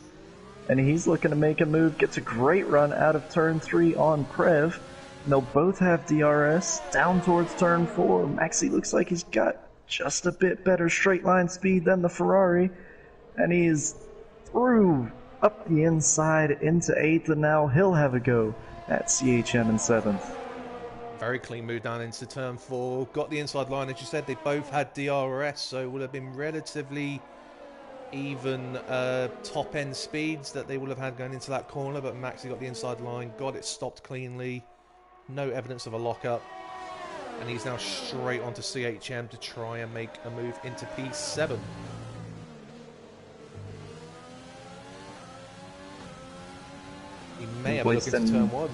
and he's looking to make a move, gets a great run out of turn 3 on Prev, and they'll both have DRS down towards turn 4. Maxi looks like he's got just a bit better straight line speed than the Ferrari, and he is through up the inside into 8th, and now he'll have a go at CHM in 7th. Very clean move down into turn 4, got the inside line, as you said, they both had DRS, so it would have been relatively even top end speeds that they will have had going into that corner, but Maxi got the inside line, got it stopped cleanly, no evidence of a lockup, and he's now straight onto CHM to try and make a move into P7. He may have a look into turn 1.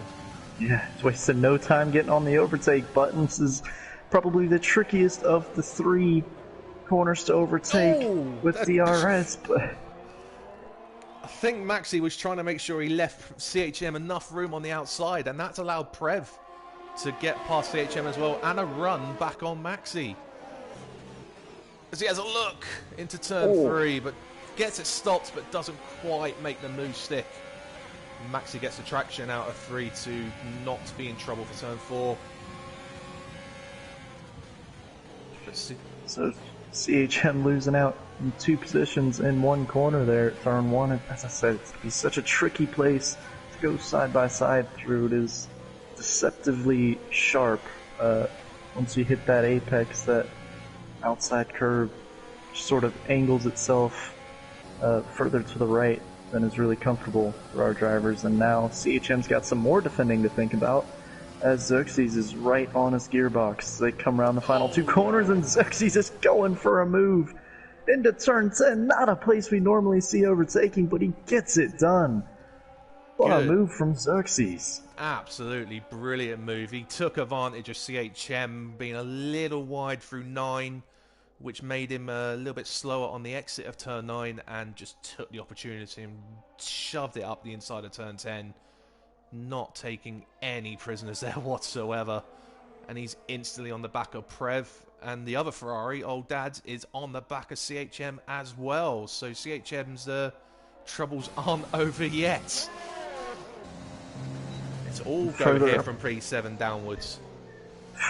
Yeah, he's wasting no time getting on the overtake button. This is probably the trickiest of the 3 corners to overtake with DRS, but I think Maxi was trying to make sure he left CHM enough room on the outside, and that's allowed Prev to get past CHM as well, and a run back on Maxi. As he has a look into turn 3, but gets it stopped, but doesn't quite make the move stick. Maxi gets the traction out of 3 to not be in trouble for turn 4. So CHM losing out in 2 positions in 1 corner there at turn 1. And as I said, it's such a tricky place to go side by side through. It is deceptively sharp. Once you hit that apex, that outside curve sort of angles itself further to the right than is really comfortable for our drivers. And now CHM's got some more defending to think about, as Xerxes is right on his gearbox. They come around the final 2 corners, and Xerxes is going for a move into turn 10. Not a place we normally see overtaking, but he gets it done. What a move from Xerxes. Absolutely brilliant move. He took advantage of CHM being a little wide through 9, which made him a little bit slower on the exit of turn 9, and just took the opportunity and shoved it up the inside of turn 10, not taking any prisoners there whatsoever. And he's instantly on the back of Prev, and the other Ferrari, Old Dad, is on the back of CHM as well. So CHM's troubles aren't over yet. It's all go here from P7 downwards.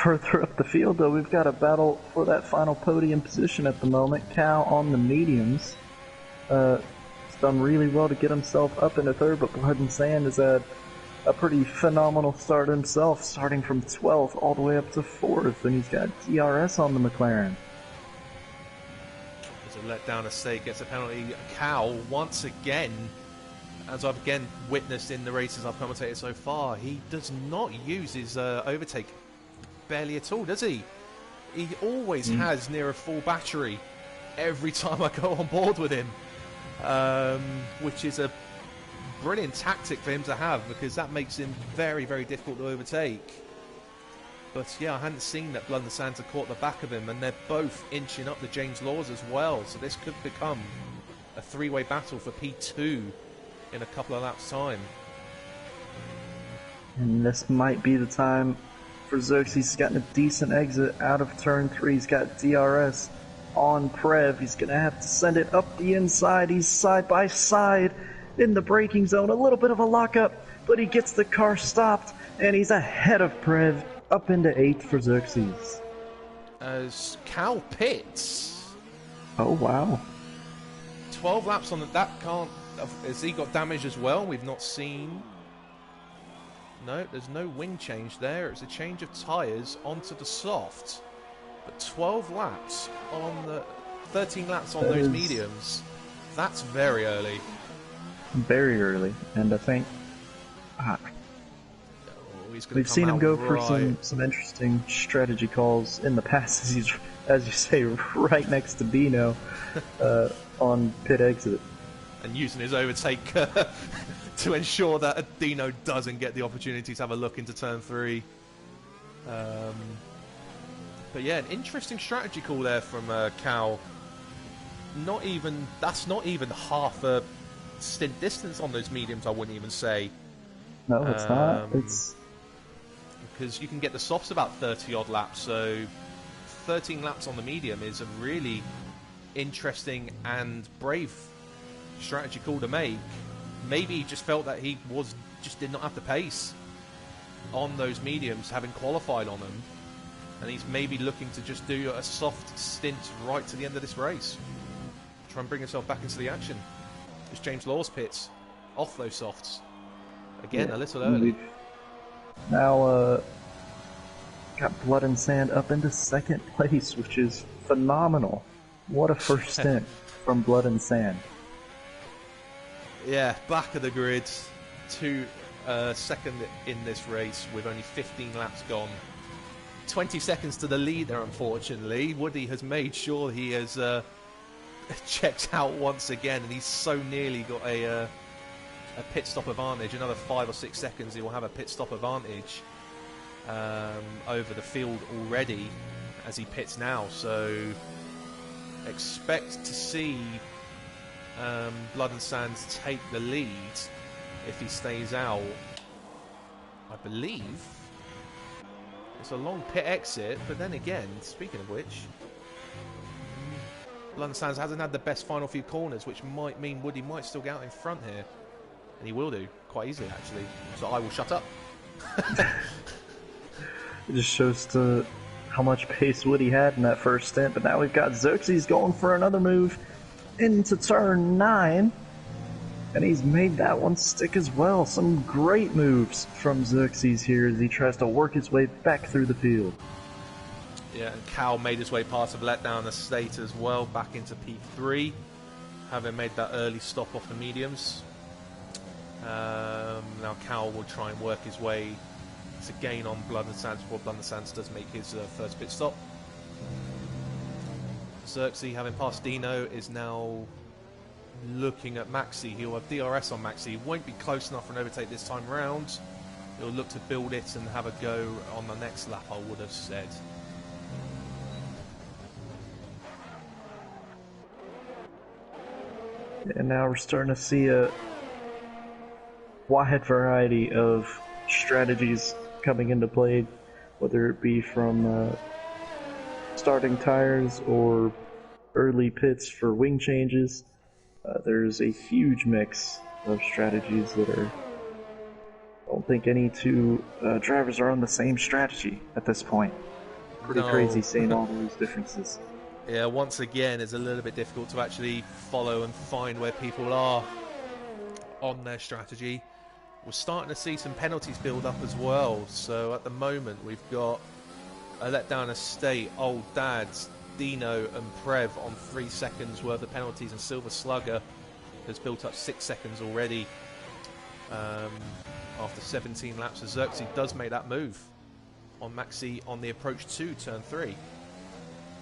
Further up the field, though, we've got a battle for that final podium position at the moment. Cal on the mediums. He's done really well to get himself up into 3rd, but Blood and Sand has had a pretty phenomenal start himself, starting from 12th all the way up to 4th, and he's got DRS on the McLaren. There's a letdown estate, gets a penalty. Cal, once again, as I've again witnessed in the races I've commentated so far, he does not use his overtake barely at all, does he? He always has near a full battery every time I go on board with him, which is a brilliant tactic for him to have, because that makes him very, very difficult to overtake. But yeah, I hadn't seen that Blood and Santa caught the back of him, and they're both inching up the James Laws as well, so this could become a 3-way battle for P2 in a couple of laps' time. And this might be the time for Xerxes. He's gotten a decent exit out of turn 3. He's got DRS on Prev. He's going to have to send it up the inside. He's side by side in the braking zone. A little bit of a lockup, but he gets the car stopped, and he's ahead of Prev up into 8th for Xerxes. As Cal pits. Oh, wow. 12 laps on that can't... Has he got damage as well? We've not seen... No, there's no wing change there. It's a change of tyres onto the soft. But 12 laps on the... 13 laps on those mediums. That's very early. Very early. And I think... we've seen him go for some interesting strategy calls in the past, as he's, as you say, right next to Dino on pit exit. And using his overtake to ensure that Dino doesn't get the opportunity to have a look into turn 3. But yeah, an interesting strategy call there from Cal. That's not even half a stint distance on those mediums, I wouldn't even say. No, it's not. It's... Because you can get the softs about 30 odd laps, so 13 laps on the medium is a really interesting and brave strategy call to make. Maybe he just felt that he just did not have the pace on those mediums, having qualified on them, and he's maybe looking to just do a soft stint right to the end of this race, try and bring himself back into the action. It's James Laws pits off those softs again, a little early. Now got Blood and Sand up into 2nd place, which is phenomenal. What a first stint from Blood and Sand. Yeah, back of the grid to 2nd in this race with only 15 laps gone. 20 seconds to the leader, unfortunately. Woody has made sure he has checked out once again, and he's so nearly got a a pit stop advantage. Another 5 or 6 seconds, he will have a pit stop advantage over the field already as he pits now. So expect to see Blood and Sands take the lead if he stays out. I believe it's a long pit exit, but then again, speaking of which, Blood and Sands hasn't had the best final few corners, which might mean Woody might still get out in front here. And he will do, quite easily actually. So I will shut up. It just shows how much pace Woody had in that first stint, but now we've got Xerxes going for another move into turn 9. And he's made that one stick as well. Some great moves from Xerxes here as he tries to work his way back through the field. Yeah, and Cal made his way past a letdown estate as well, back into P3, having made that early stop off the mediums. Now Cal will try and work his way to gain on Blood and Sands before Blood and Sands does make his first pit stop. Xerxes, having passed Dino, is now looking at Maxi. He'll have DRS on Maxi. He won't be close enough for an overtake this time round. He'll look to build it and have a go on the next lap, I would have said. And now we're starting to see a wide variety of strategies coming into play, whether it be from starting tires or early pits for wing changes. There's a huge mix of strategies that are... I don't think any two drivers are on the same strategy at this point. Pretty crazy seeing all those differences. Yeah, once again, it's a little bit difficult to actually follow and find where people are on their strategy. We're starting to see some penalties build up as well. So at the moment, we've got a letdown estate, Old Dads, Dino and Prev on 3 seconds worth of penalties, and Silver Slugger has built up 6 seconds already after 17 laps. As Xerxes does make that move on Maxi on the approach to turn 3.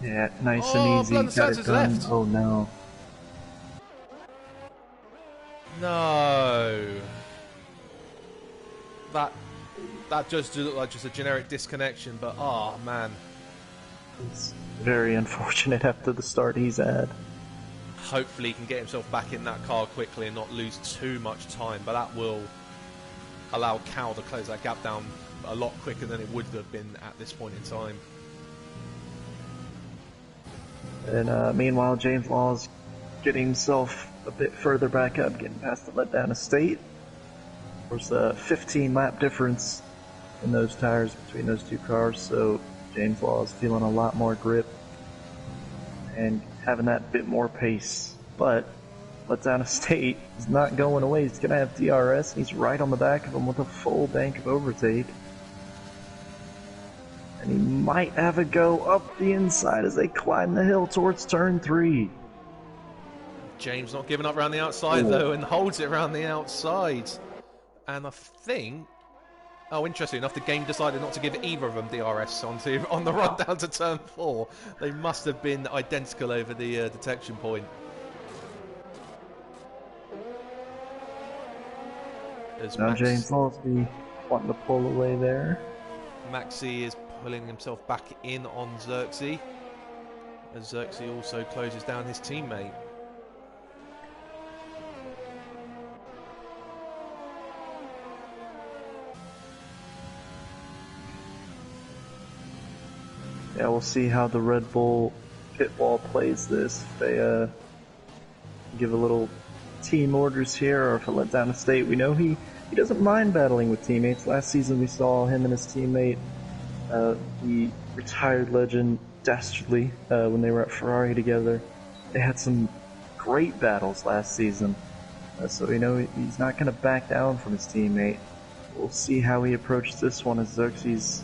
Yeah, nice and easy. Blood and Sands Got it done. left. Oh no. No. That just looked like just a generic disconnection, but oh man. It's very unfortunate after the start he's had. Hopefully he can get himself back in that car quickly and not lose too much time, but that will allow Cal to close that gap down a lot quicker than it would have been at this point in time. And meanwhile, James Law's getting himself a bit further back up, getting past the letdown estate. There's a 15 lap difference in those tires between those two cars, so James Law is feeling a lot more grip and having that bit more pace. But letdown estate is not going away. He's going to have DRS, and he's right on the back of him with a full bank of overtake. And he might have a go up the inside as they climb the hill towards turn 3. James not giving up around the outside though, and holds it around the outside. And I think, interesting enough, the game decided not to give either of them DRS on the run down to turn 4. They must have been identical over the detection point. Now James Lawsby wanting to pull away there. Maxi is pulling himself back in on Xerxes, as Xerxes also closes down his teammate. Yeah, we'll see how the Red Bull pit wall plays this. If they give a little team orders here, or if it let down a state. We know he doesn't mind battling with teammates. Last season we saw him and his teammate, the retired legend Dastardly, when they were at Ferrari together. They had some great battles last season. So we know he's not going to back down from his teammate. We'll see how he approaches this one as Xerxes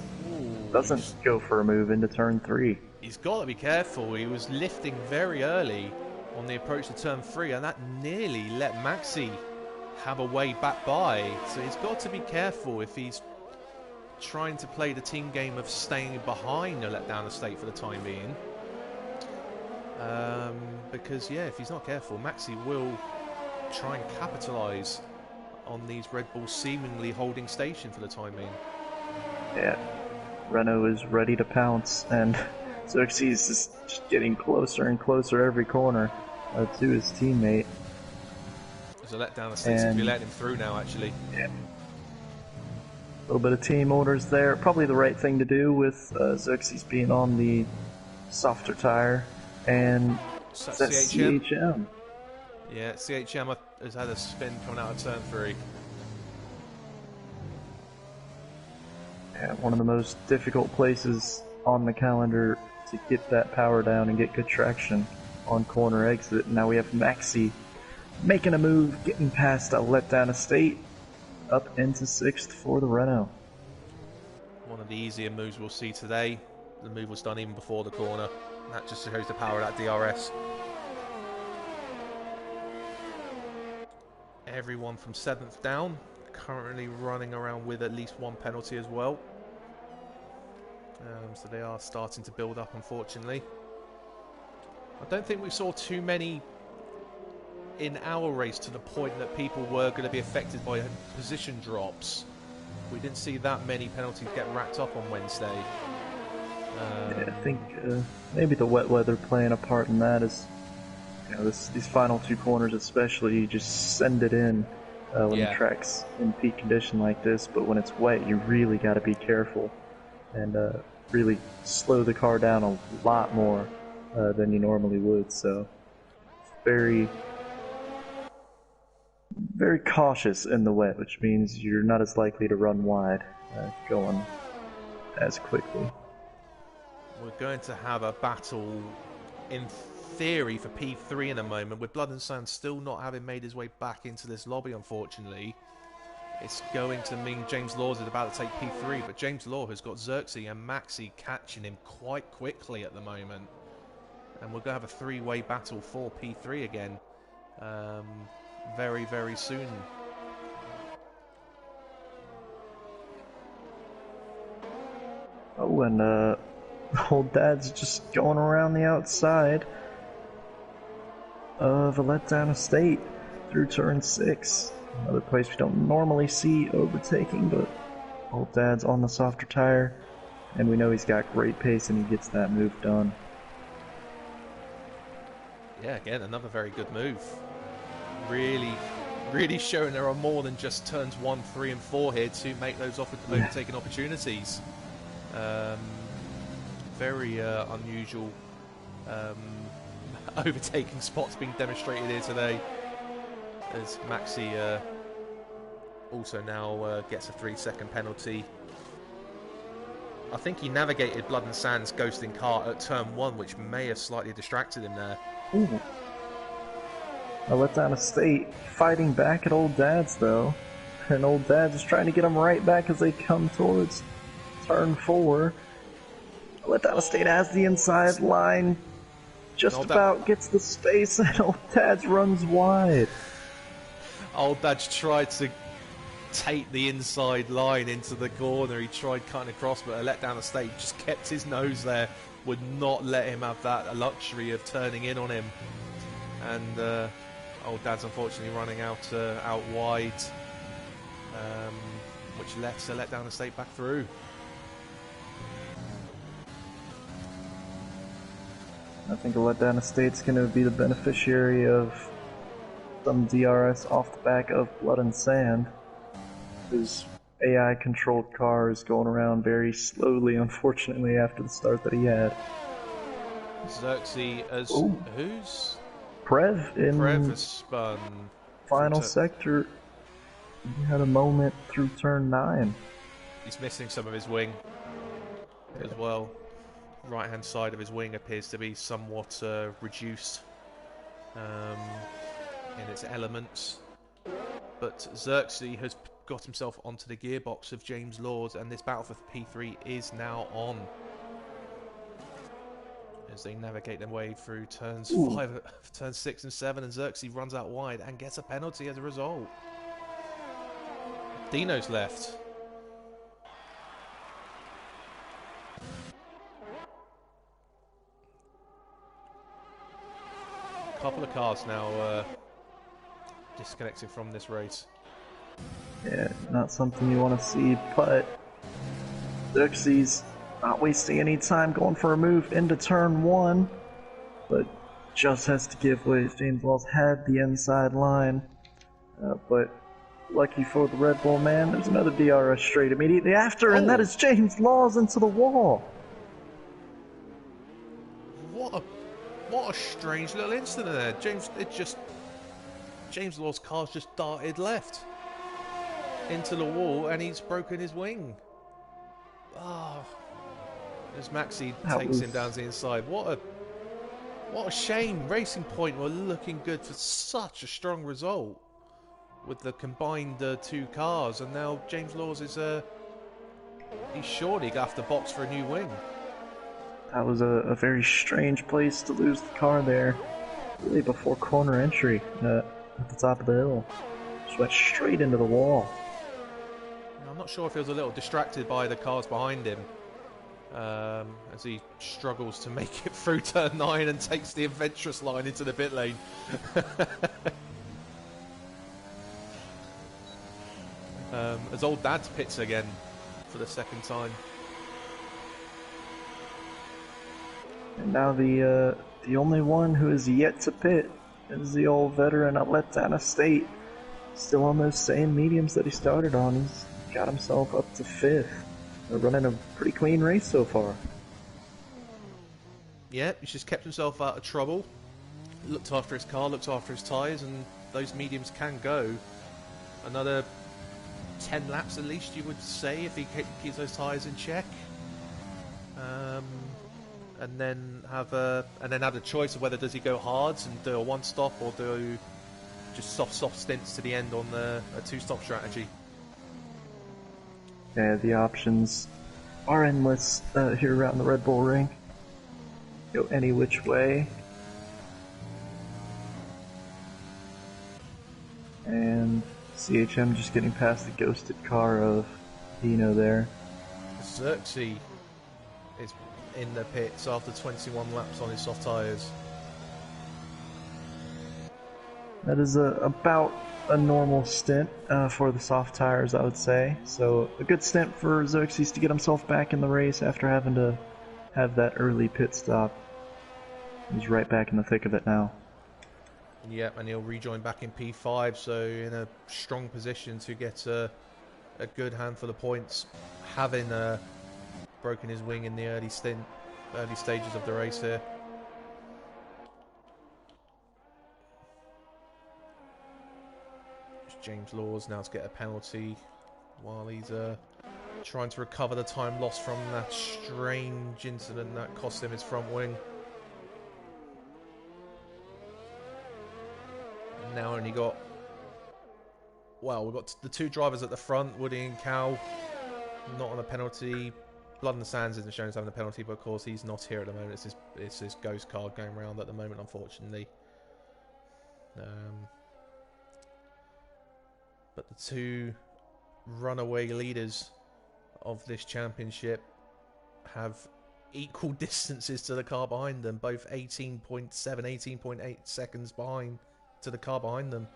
doesn't go for a move into turn 3. He's got to be careful. He was lifting very early on the approach to turn 3, and that nearly let Maxi have a way back by. So he's got to be careful if he's trying to play the team game of staying behind a letdown estate for the time being. Because, yeah, if he's not careful, Maxi will try and capitalise on these Red Bulls seemingly holding station for the time being. Yeah, Renault is ready to pounce, and Xerxes is just getting closer and closer every corner to his teammate. There's a letdown. The state seems to be letting him through now, actually. Yeah. A little bit of team orders there. Probably the right thing to do with Xerxes being on the softer tire. And So that's CHM. Yeah, CHM has had a spin coming out of turn 3. Yeah, one of the most difficult places on the calendar to get that power down and get good traction on corner exit. Now we have Maxi making a move, getting past a letdown estate, up into 6th for the Renault. One of the easier moves we'll see today. The move was done even before the corner. That just shows the power of that DRS. Everyone from 7th down, currently running around with at least 1 penalty as well. So they are starting to build up, unfortunately. I don't think we saw too many in our race to the point that people were going to be affected by position drops. We didn't see that many penalties get racked up on Wednesday. Yeah, I think maybe the wet weather playing a part in that is, you know, these final 2 corners especially, you just send it in when the track's in peak condition like this, but when it's wet you really got to be careful and really slow the car down a lot more than you normally would, so very cautious in the wet, which means you're not as likely to run wide going as quickly. We're going to have a battle in theory for P3 in a moment, with Blood and Sand still not having made his way back into this lobby, unfortunately. It's going to mean James Laws is about to take P3, but James Law has got Xerxes and Maxi catching him quite quickly at the moment. And we're going to have a 3-way battle for P3 again very, very soon. Oh, and old Dad's just going around the outside of a letdown estate through turn 6. Another place we don't normally see overtaking, but old Dad's on the softer tire, and we know he's got great pace and he gets that move done. Yeah, again, another very good move. Really showing there are more than just turns 1, 3 and 4 here to make those overtaking opportunities. Very unusual overtaking spots being demonstrated here today, as Maxi also now gets a 3-second penalty. I think he navigated Blood and Sand's ghosting car at turn 1, which may have slightly distracted him there. Ooh. A letdown estate fighting back at old Dad's though, and old Dad's is trying to get him right back as they come towards turn 4. Letdown estate has the inside line, just about gets the space, and old Dad's runs wide. Old Dad's tried to take the inside line into the corner. He tried cutting across, but a letdown estate just kept his nose there, would not let him have that luxury of turning in on him. And old Dad's unfortunately running out wide, which lets a letdown estate back through. I think a letdown estate's going to be the beneficiary of some DRS off the back of Blood and Sand. His AI-controlled car is going around very slowly, unfortunately, after the start that he had. Xerxes as... Ooh. Who's? Prev in Prev has spun. Final sector. He had a moment through turn 9. He's missing some of his wing as well. Right hand side of his wing appears to be somewhat reduced in its elements, but Xerxes has got himself onto the gearbox of James Laws, and this battle for P3 is now on as they navigate their way through turns 6 and 7, and Xerxes runs out wide and gets a penalty as a result. Dino's left. Couple of cars now disconnected from this race. Yeah, not something you want to see, but Xerxes not wasting any time going for a move into turn 1, but just has to give way. James Laws had the inside line, but lucky for the Red Bull man, there's another DRS straight immediately after, and that Oh! is James Laws into the wall. What a strange little incident there. James Law's car's just darted left into the wall, and he's broken his wing. Oh, as Maxi takes him down to the inside. What a shame. Racing Point were looking good for such a strong result with the combined two cars, and now James Laws is he's surely gonna have to box for a new wing. That was a very strange place to lose the car there, really before corner entry at the top of the hill. Just went straight into the wall. I'm not sure if he was a little distracted by the cars behind him as he struggles to make it through turn 9 and takes the adventurous line into the pit lane. As old dad's pits again for the second time. And now the only one who is yet to pit is the old veteran at Letdown Estate. Still on those same mediums that he started on. He's got himself up to 5th. They're running a pretty clean race so far. Yeah, he's just kept himself out of trouble. Looked after his car, looked after his tyres, and those mediums can go another 10 laps at least, you would say, if he keeps those tyres in check. And then have a choice of whether does he go hards and do a one stop or do just soft stints to the end on a 2-stop strategy. Yeah, the options are endless here around the Red Bull Ring. Go any which way. And CHM just getting past the ghosted car of Dino there. Xerxes is in the pits after 21 laps on his soft tyres. That is about a normal stint for the soft tires, I would say. So a good stint for Xerxes to get himself back in the race after having to have that early pit stop. He's right back in the thick of it now. Yep, and he'll rejoin back in P5, so in a strong position to get a good handful of points, having broken his wing in the early stages of the race here. James Laws now to get a penalty while he's trying to recover the time lost from that strange incident that cost him his front wing. Now only got, well, we've got the two drivers at the front, Woody and Cal, not on a penalty. Blood in the Sands isn't showing us having a penalty, but of course he's not here at the moment. It's his ghost card going around at the moment, unfortunately. But the two runaway leaders of this championship have equal distances to the car behind them, both 18.7, 18.8 seconds behind to the car behind them.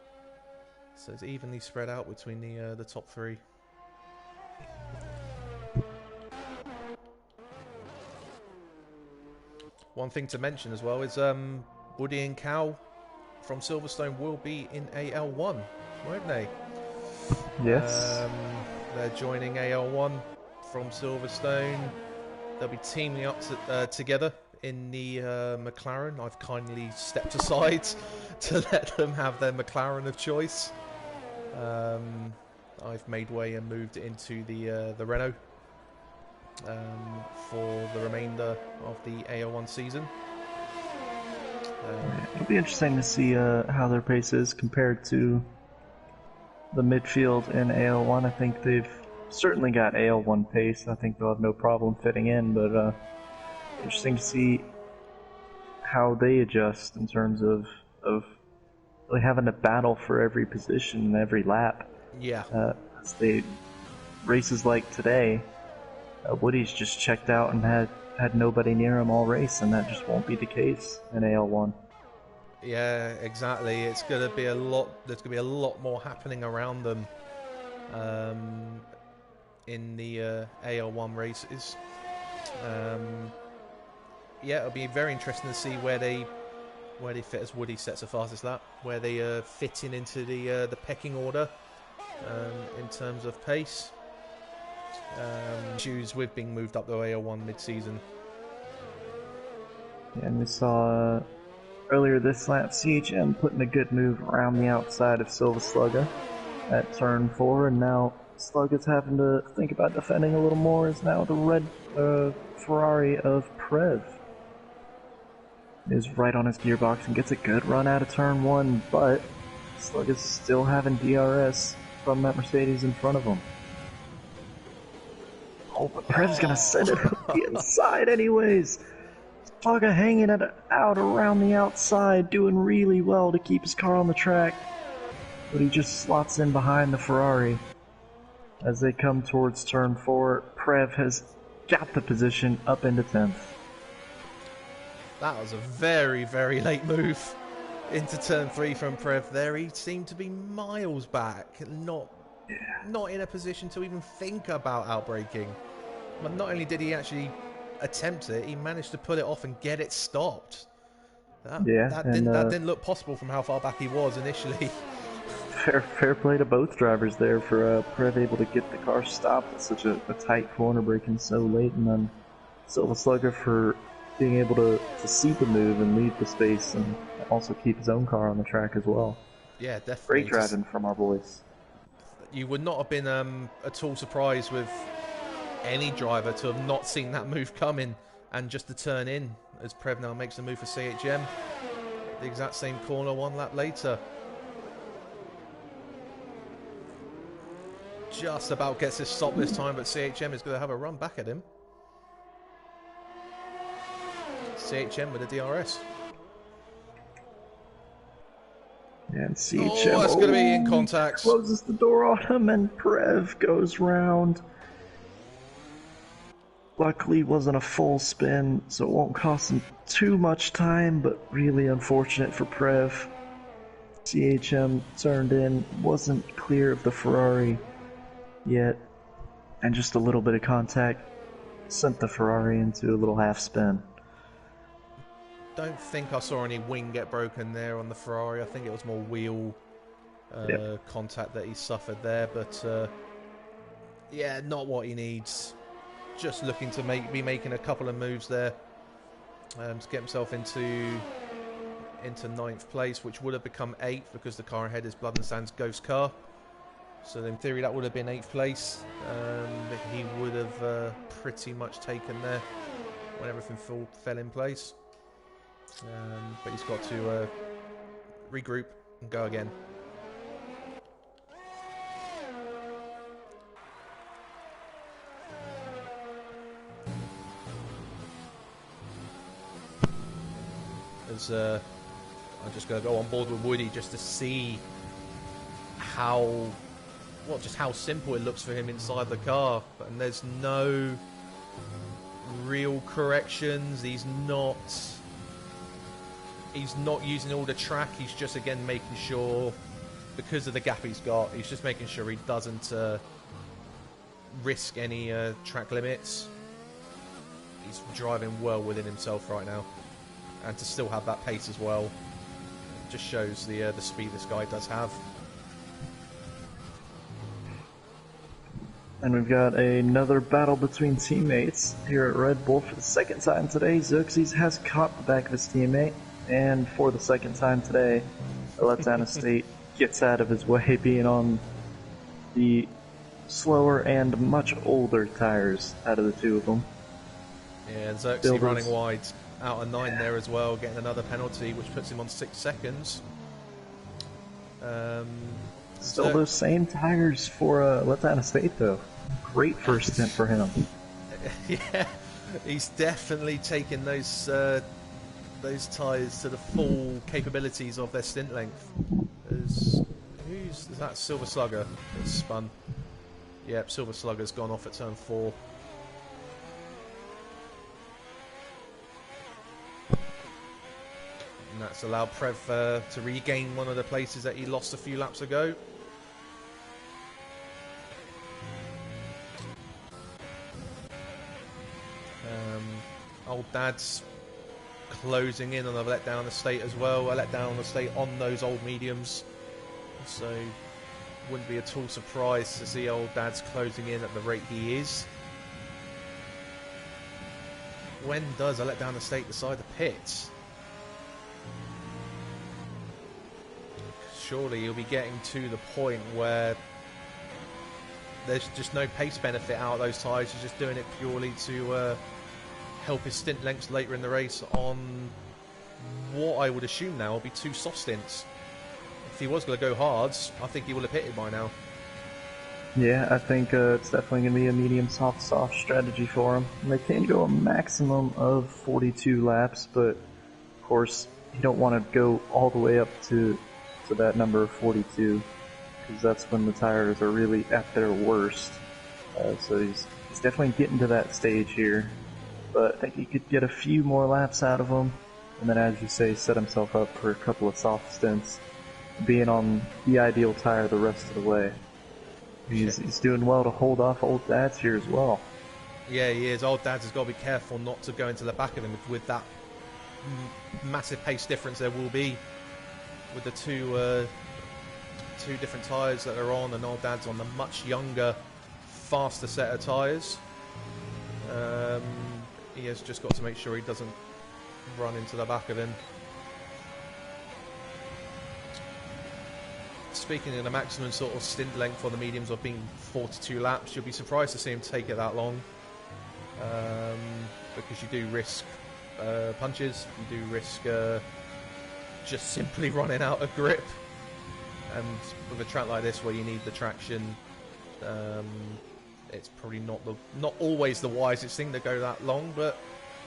So it's evenly spread out between the top three. One thing to mention as well is Woody and Cal from Silverstone will be in AL1, won't they? Yes. They're joining AL1 from Silverstone. They'll be teaming up together in the McLaren. I've kindly stepped aside to let them have their McLaren of choice. I've made way and moved into the Renault for the remainder of the AL1 season. It'll be interesting to see how their pace is compared to the midfield in AL1. I think they've certainly got AL1 pace. I think they'll have no problem fitting in, but interesting to see how they adjust in terms of really having to battle for every position and every lap. Yeah. As they races like today, Woody's just checked out and had nobody near him all race, and that just won't be the case in AL1. Yeah, exactly. It's going to be a lot. There's going to be a lot more happening around them in the AL1 races. Yeah, it'll be very interesting to see where they fit, as Woody sets a fastest lap, where they fit into the pecking order in terms of pace. Issues with being moved up to AL1 mid-season. Yeah, and we saw earlier this lap CHM putting a good move around the outside of Silva Slugger at turn 4, and now Slugger's having to think about defending a little more, as now the red Ferrari of Prev is right on his gearbox and gets a good run out of turn 1, but Slugger's still having DRS from that Mercedes in front of him. Oh, but Prev's gonna send it up the inside anyways. Slugger hanging it out around the outside, doing really well to keep his car on the track. But he just slots in behind the Ferrari. As they come towards turn 4, Prev has got the position up into 10th. That was a very, very late move into turn 3 from Prev there. He seemed to be miles back, not in a position to even think about outbraking. But not only did he actually attempt it, he managed to pull it off and get it stopped. That didn't look possible from how far back he was initially. Fair play to both drivers there for Prev able to get the car stopped at such a tight corner, braking so late, and then Silva Slugger for being able to see the move and leave the space and also keep his own car on the track as well. Yeah, definitely. Great driving from our boys. You would not have been at all surprised with any driver to have not seen that move coming and just to turn in, as Prev now makes the move for CHM. The exact same corner 1 lap later. Just about gets his stop this time, but CHM is going to have a run back at him. CHM with a DRS. And CHM that's going to be in contact. Closes the door on him, and Prev goes round. Luckily, it wasn't a full spin, so it won't cost him too much time, but really unfortunate for Prev. CHM turned in, wasn't clear of the Ferrari yet, and just a little bit of contact sent the Ferrari into a little half spin. Don't think I saw any wing get broken there on the Ferrari. I think it was more wheel contact that he suffered there, but yeah, not what he needs. Just looking to be making a couple of moves there to get himself into 9th place, which would have become 8th because the car ahead is Blood and Sand's Ghost car. So in theory that would have been 8th place. He would have pretty much taken there when everything fell in place. But he's got to regroup and go again. As I'm just going to go on board with Woody just to see just how simple it looks for him inside the car. And there's no real corrections. He's not using all the track. He's just again making sure, because of the gap he's got, he's just making sure he doesn't risk any track limits. He's driving well within himself right now, and to still have that pace as well just shows the speed this guy does have. And we've got another battle between teammates here at Red Bull for the second time today. Xerxes has caught the back of his teammate, and for the second time today, Letdown Estate gets out of his way, being on the slower and much older tires out of the two of them. Yeah, Xerxes running wide out of 9 there as well, getting another penalty, which puts him on 6 seconds. Still those same tires for Letdown Estate, though. Great first stint for him. Yeah, he's definitely taken those tyres to the full capabilities of their stint length. Is that Silva Slugger that's spun? Yep, Silva Slugger's gone off at turn 4. And that's allowed Prev to regain one of the places that he lost a few laps ago. Old Dad's closing in on a letdown estate as well. A letdown estate on those old mediums. So wouldn't be at all surprised to see Old Dad's closing in at the rate he is. When does a letdown estate decide the pits? Surely you'll be getting to the point where there's just no pace benefit out of those tyres. He's just doing it purely to help his stint lengths later in the race on what I would assume now will be 2 soft stints. If he was going to go hard, I think he will have pitted by now. Yeah, I think it's definitely going to be a medium soft strategy for him. And they can go a maximum of 42 laps, but of course you don't want to go all the way up to that number of 42, because that's when the tires are really at their worst. So he's definitely getting to that stage here, but I think he could get a few more laps out of him, and then, as you say, set himself up for a couple of soft stints, being on the ideal tire the rest of the way. He's doing well to hold off Old Dad's here as well. Yeah, he is. Old Dad's has got to be careful not to go into the back of him with that massive pace difference there will be with the two different tyres that are on, and Old Dad's on the much younger, faster set of tyres. He has just got to make sure he doesn't run into the back of him. Speaking of the maximum sort of stint length for the mediums of being 42 laps, you'll be surprised to see him take it that long, because you do risk punches, you do risk just simply running out of grip, and with a track like this where you need the traction, it's probably not always the wisest thing to go that long, but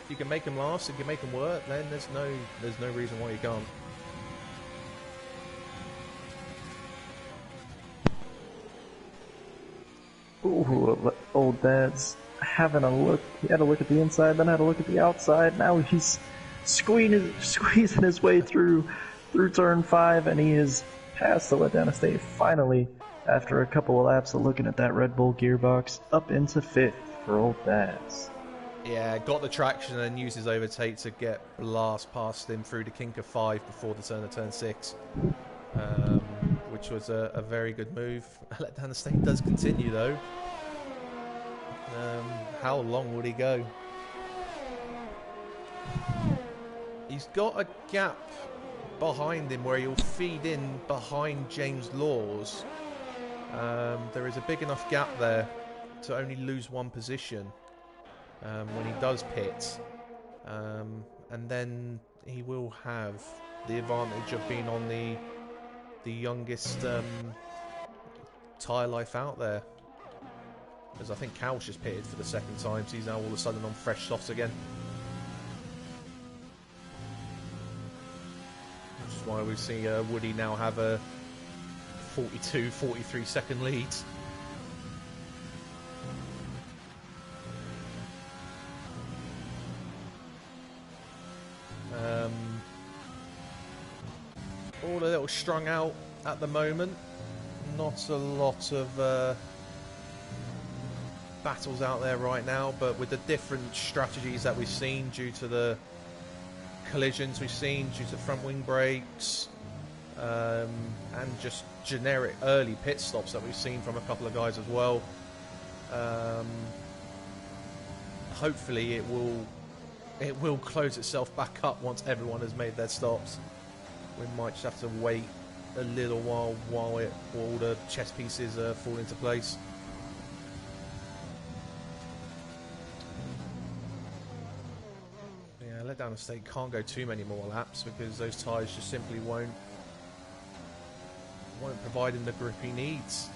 if you can make them last, if you can make them work, then there's no reason why you can't. Ooh, Old Dad's having a look. He had a look at the inside, then had a look at the outside. Now he's squeezing his way through turn 5, and he is past the letdown estate finally, after a couple of laps of looking at that Red Bull gearbox, up into 5th for Old Dad's. Yeah, got the traction and used his overtake to get blast past him through the kink of 5 before the turn of turn 6. Which was a very good move. Letdown estate does continue though. How long would he go? He's got a gap behind him where he'll feed in behind James Laws. There is a big enough gap there to only lose 1 position when he does pit. And then he will have the advantage of being on the youngest tyre life out there, because I think Cal's just pitted for the 2nd time, so he's now all of a sudden on fresh softs again, which is why we see Woody now have a 43 second lead. All a little strung out at the moment. Not a lot of battles out there right now, but with the different strategies that we've seen due to the collisions we've seen, due to front wing brakes, and just generic early pit stops that we've seen from a couple of guys as well, hopefully it will close itself back up once everyone has made their stops. We might just have to wait a little while all the chess pieces fall into place. Yeah, letdown estate can't go too many more laps because those tyres just simply won't provide him the grip he needs.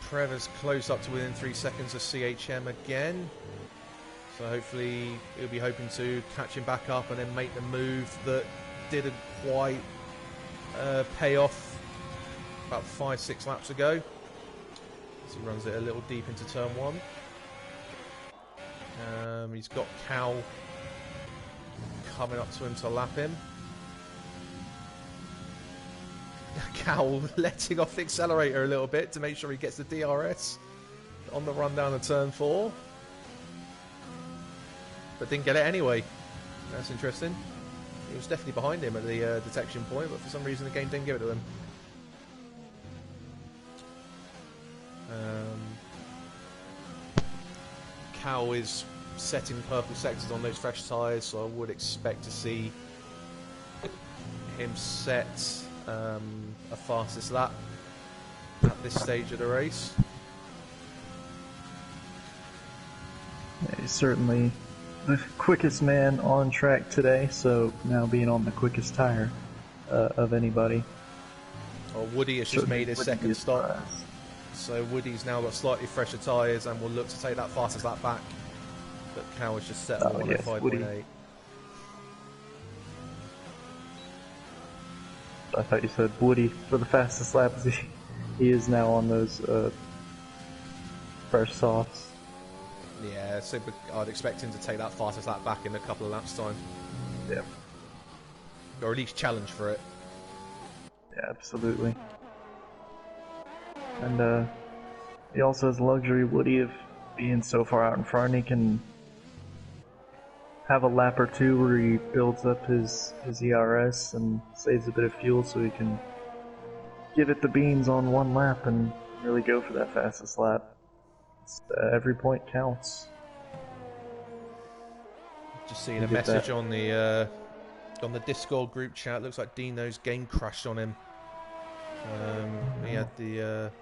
Preva's close up to within 3 seconds of CHM again, so hopefully he'll be hoping to catch him back up and then make the move that didn't quite pay off about 5-6 laps ago. So he runs it a little deep into turn 1. He's got Cal coming up to him to lap him. Cal letting off the accelerator a little bit to make sure he gets the DRS on the run down to turn 4. But didn't get it anyway. That's interesting. He was definitely behind him at the detection point, but for some reason the game didn't give it to him. Cal is setting purple sectors on those fresh tyres, so I would expect to see him set a fastest lap at this stage of the race. Yeah, he's certainly the quickest man on track today, so now being on the quickest tire of anybody. Well, Woody has just made his second stop, so Woody's now got slightly fresher tyres and will look to take that fastest lap back. But Cal has just set on at 5.8. I thought you said Woody for the fastest lap. He is now on those fresh softs. Yeah, so I'd expect him to take that fastest lap back in a couple of laps' time. Yeah. Or at least challenge for it. Yeah, absolutely. And he also has the luxury, Woody, of being so far out in front. He can have a lap or two where he builds up his ERS and saves a bit of fuel so he can give it the beans on one lap and really go for that fastest lap. Every point counts. Just seeing a message on the Discord group chat. Looks like Dino's game crashed on him. He had the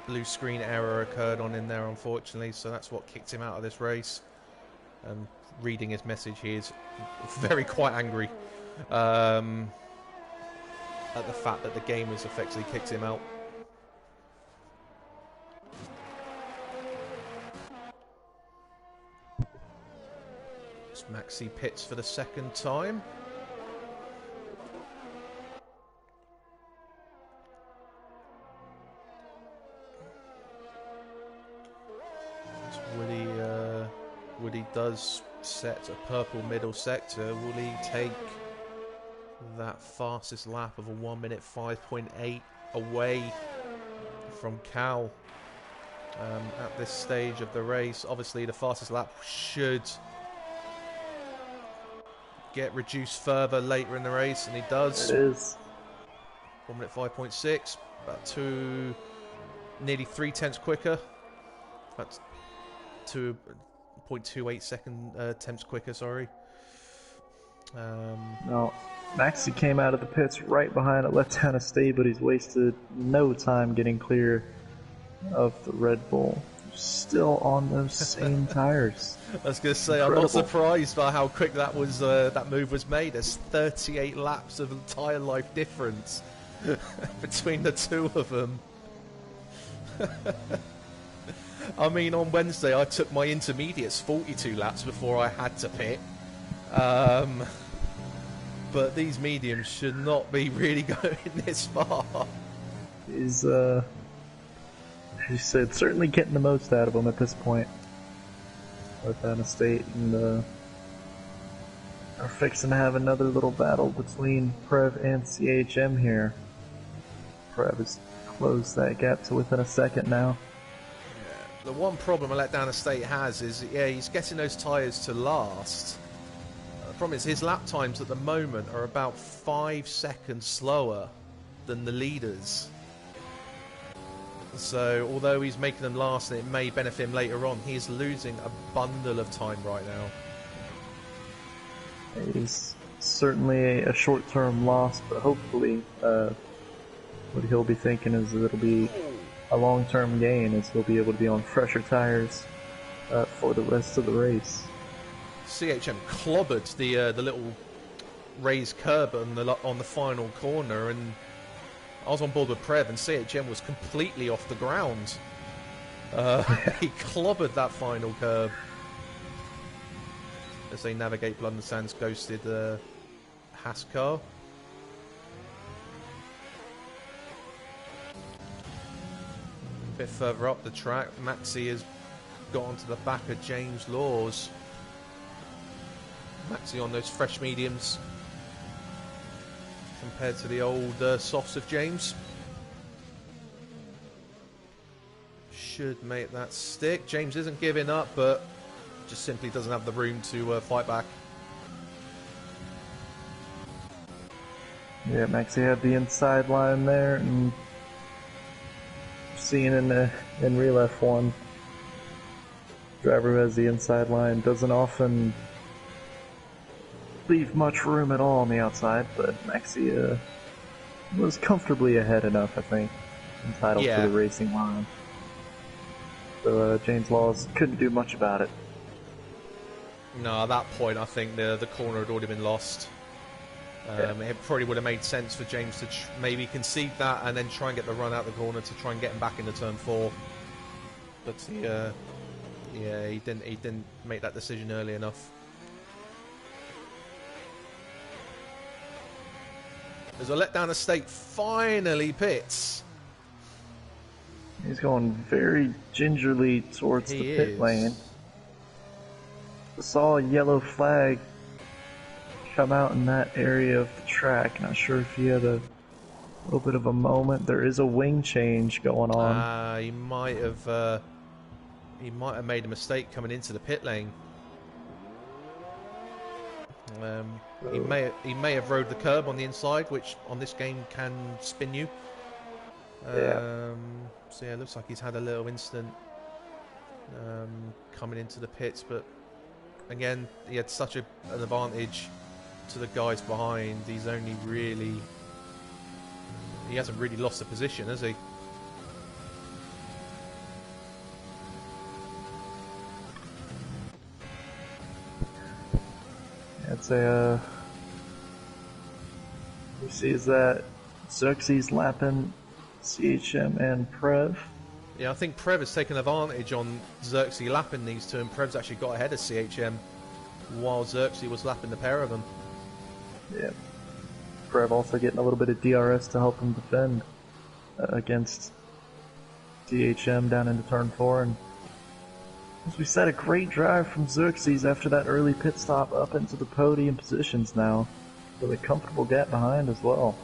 blue screen error occurred on him there, unfortunately, so that's what kicked him out of this race. Reading his message, he is quite angry at the fact that the game has effectively kicked him out. Maxi pits for the second time. Woody does set a purple middle sector. Will he take that fastest lap of a 1 minute 5.8 away from Cal at this stage of the race? Obviously the fastest lap should get reduced further later in the race, and he does. It is 1 minute 5.6, about nearly 3/10 quicker. That's 2.28 second tenths quicker. Sorry. No, Maxi came out of the pits right behind it, left down a stay, but he's wasted no time getting clear of the Red Bull. Still on those same tires. I was going to say, incredible. I'm not surprised by how quick that was. That move was made. There's 38 laps of tyre life difference between the two of them. I mean, on Wednesday I took my intermediates 42 laps before I had to pit. But these mediums should not be really going this far. He's as you said, certainly getting the most out of them at this point. Both down the state and are fixing to have another little battle between Prev and CHM here. Prev has closed that gap to within a second now. Yeah. The one problem I let down the state has is, yeah, he's getting those tyres to last. The problem is his lap times at the moment are about 5 seconds slower than the leaders. So, although he's making them last and it may benefit him later on, he is losing a bundle of time right now. He's certainly a short-term loss, but hopefully what he'll be thinking is that it'll be a long-term gain, as he'll be able to be on fresher tires for the rest of the race. CHM clobbered the little raised curb on the final corner, and I was on board with Prev, and CHM was completely off the ground. He clobbered that final curb as they navigate Blood and Sands ghosted Haas car. A bit further up the track, Maxi has got onto the back of James Laws. Maxi on those fresh mediums. compared to the old softs of James. Should make that stick. James isn't giving up, but just simply doesn't have the room to fight back. Yeah, Maxie had the inside line there, and seeing in real F1, driver who has the inside line doesn't often leave much room at all on the outside, but Maxie was comfortably ahead enough, I think, entitled to the racing line. So James Laws couldn't do much about it. No, at that point I think the corner had already been lost. It probably would have made sense for James to maybe concede that and then try and get the run out the corner to try and get him back into turn 4. But he didn't make that decision early enough. As a letdown estate finally pits. He's going very gingerly towards the pit lane. I saw a yellow flag come out in that area of the track. Not sure if he had a little bit of a moment. There is a wing change going on. He might have made a mistake coming into the pit lane. He may have rode the curb on the inside, which on this game can spin you. So yeah, it looks like he's had a little incident coming into the pits, but again, he had such an advantage to the guys behind. He hasn't really lost the position, has he? I'd say we see is that Xerxes lapping CHM and Prev. Yeah, I think Prev has taken advantage on Xerxes lapping these two, and Prev's actually got ahead of CHM while Xerxes was lapping the pair of them. Yeah. Prev also getting a little bit of DRS to help him defend against CHM down into turn 4. And as we said, a great drive from Xerxes after that early pit stop up into the podium positions now, with a comfortable gap behind as well.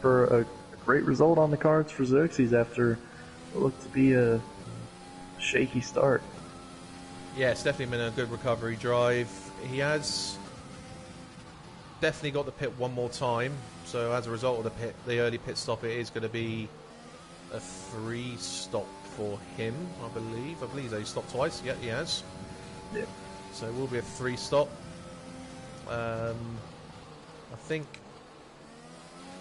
For a great result on the cards for Xerxes after what looked to be a shaky start. Yeah, it's definitely been a good recovery drive. He has definitely got the pit one more time, so as a result of the early pit stop, it is going to be a 3 stop for him, I believe. I believe he stopped twice. Yeah, he has. Yeah. So it will be a 3 stop. I think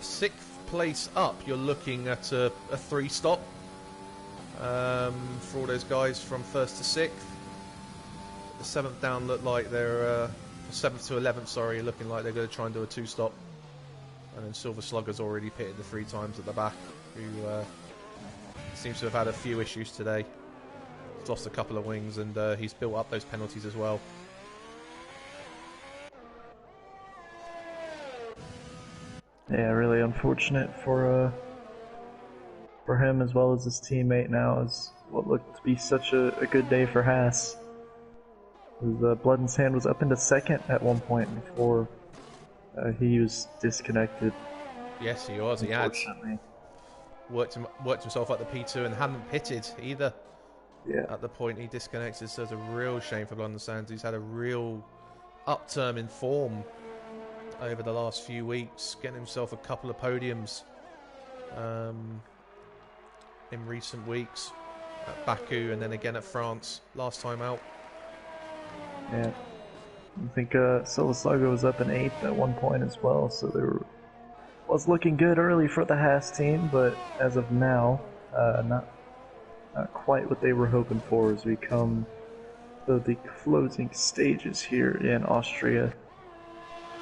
6th place up, you're looking at a 3 stop for all those guys from 1st to 6th. The 7th down look like they're 7th to 11th, sorry, looking like they're going to try and do a 2 stop. And then Silver Slugger's already pitted the 3 times at the back, who seems to have had a few issues today. He's lost a couple of wings, and he's built up those penalties as well. Yeah, really unfortunate for him as well as his teammate now, as what looked to be such a good day for Haas. Blood and Sand was up into 2nd at one point before he was disconnected. Yes, he was. He had worked himself up the P2 and hadn't pitted either. Yeah. At the point he disconnected, so it's a real shame for Blood and Sand. He's had a real upturn in form over the last few weeks, getting himself a couple of podiums in recent weeks at Baku and then again at France last time out. Yeah, I think Silver Slugger was up in 8th at one point as well, so was looking good early for the Haas team, but as of now, not quite what they were hoping for as we come to the closing stages here in Austria.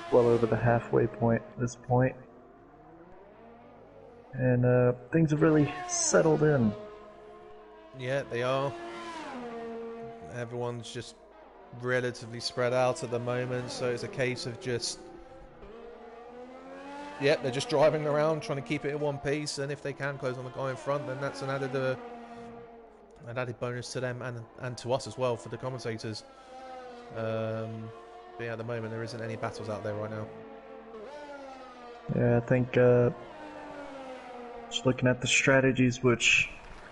Well over the halfway point at this point. And things have really settled in. Yeah, they are. Everyone's just relatively spread out at the moment, so it's a case of just... Yeah, they're just driving around, trying to keep it in one piece, and if they can close on the guy in front, then that's an added bonus to them and to us as well, for the commentators. But yeah, at the moment there isn't any battles out there right now. Yeah, I think just looking at the strategies, which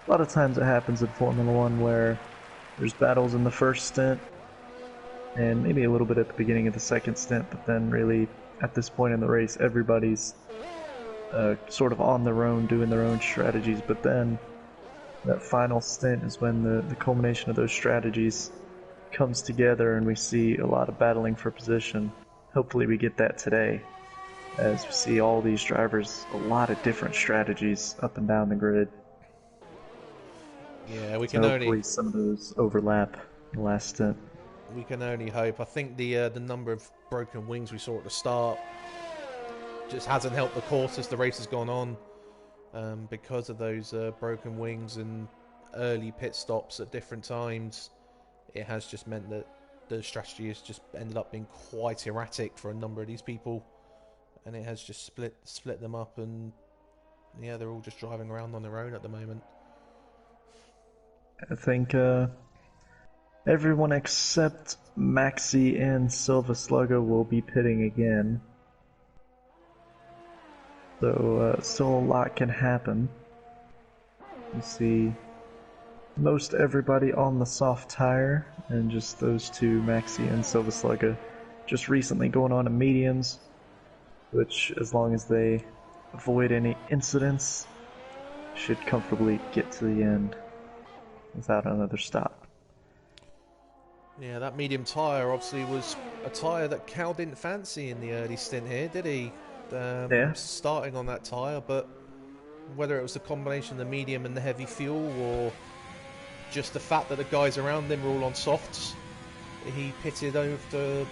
a lot of times it happens in Formula One where there's battles in the first stint and maybe a little bit at the beginning of the second stint, but then really at this point in the race, everybody's sort of on their own, doing their own strategies. But then that final stint is when the culmination of those strategies comes together and we see a lot of battling for position. Hopefully, we get that today, as we see all these drivers, a lot of different strategies up and down the grid. Yeah, we So can only hopefully some of those overlap in the last stint. hope. I think the number of broken wings we saw at the start just hasn't helped the course as the race has gone on, because of those broken wings and early pit stops at different times. It has just meant that the strategy has just ended up being quite erratic for a number of these people, and it has just split them up, and yeah, they're all just driving around on their own at the moment. I think everyone except Maxi and Silva Sluggo will be pitting again. So still a lot can happen. You see most everybody on the soft tire, and just those two, Maxi and Silva Sluggo, just recently going on to mediums, which, as long as they avoid any incidents, should comfortably get to the end without another stop. Yeah, that medium tyre obviously was a tyre that Cal didn't fancy in the early stint here, did he? Yeah, Starting on that tyre, but whether it was the combination of the medium and the heavy fuel, or just the fact that the guys around him were all on softs, he pitted over. It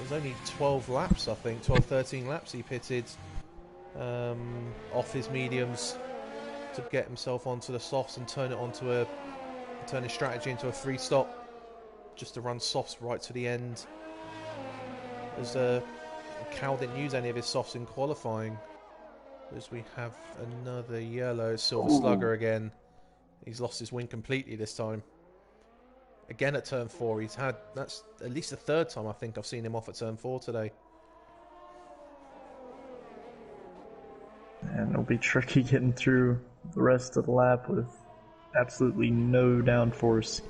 was only 12 laps, I think, 12, 13 laps he pitted off his mediums to get himself onto the softs and turn his strategy into a free stop, just to run softs right to the end. As Cal didn't use any of his softs in qualifying. As we have another yellow, Silver Slugger again. He's lost his wing completely this time. Again at turn 4, that's at least the third time I think I've seen him off at turn 4 today. and it'll be tricky getting through the rest of the lap with absolutely no downforce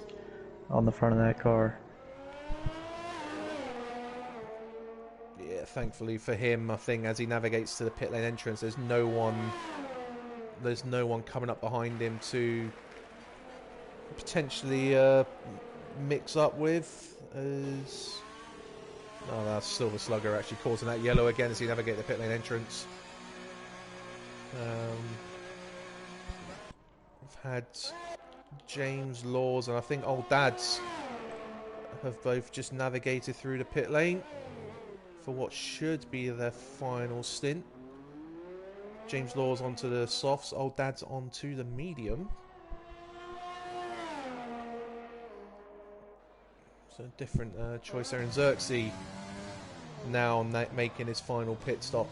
on the front of that car. Yeah, thankfully for him, I think as he navigates to the pit lane entrance, there's no one coming up behind him to potentially mix up with. That's Silver Slugger actually causing that yellow again as he navigates the pit lane entrance. We've had James Laws and I think Old Dads have both just navigated through the pit lane for what should be their final stint. James Laws onto the softs, Old Dad's onto the medium. So different choice there. And Xerxes now making his final pit stop.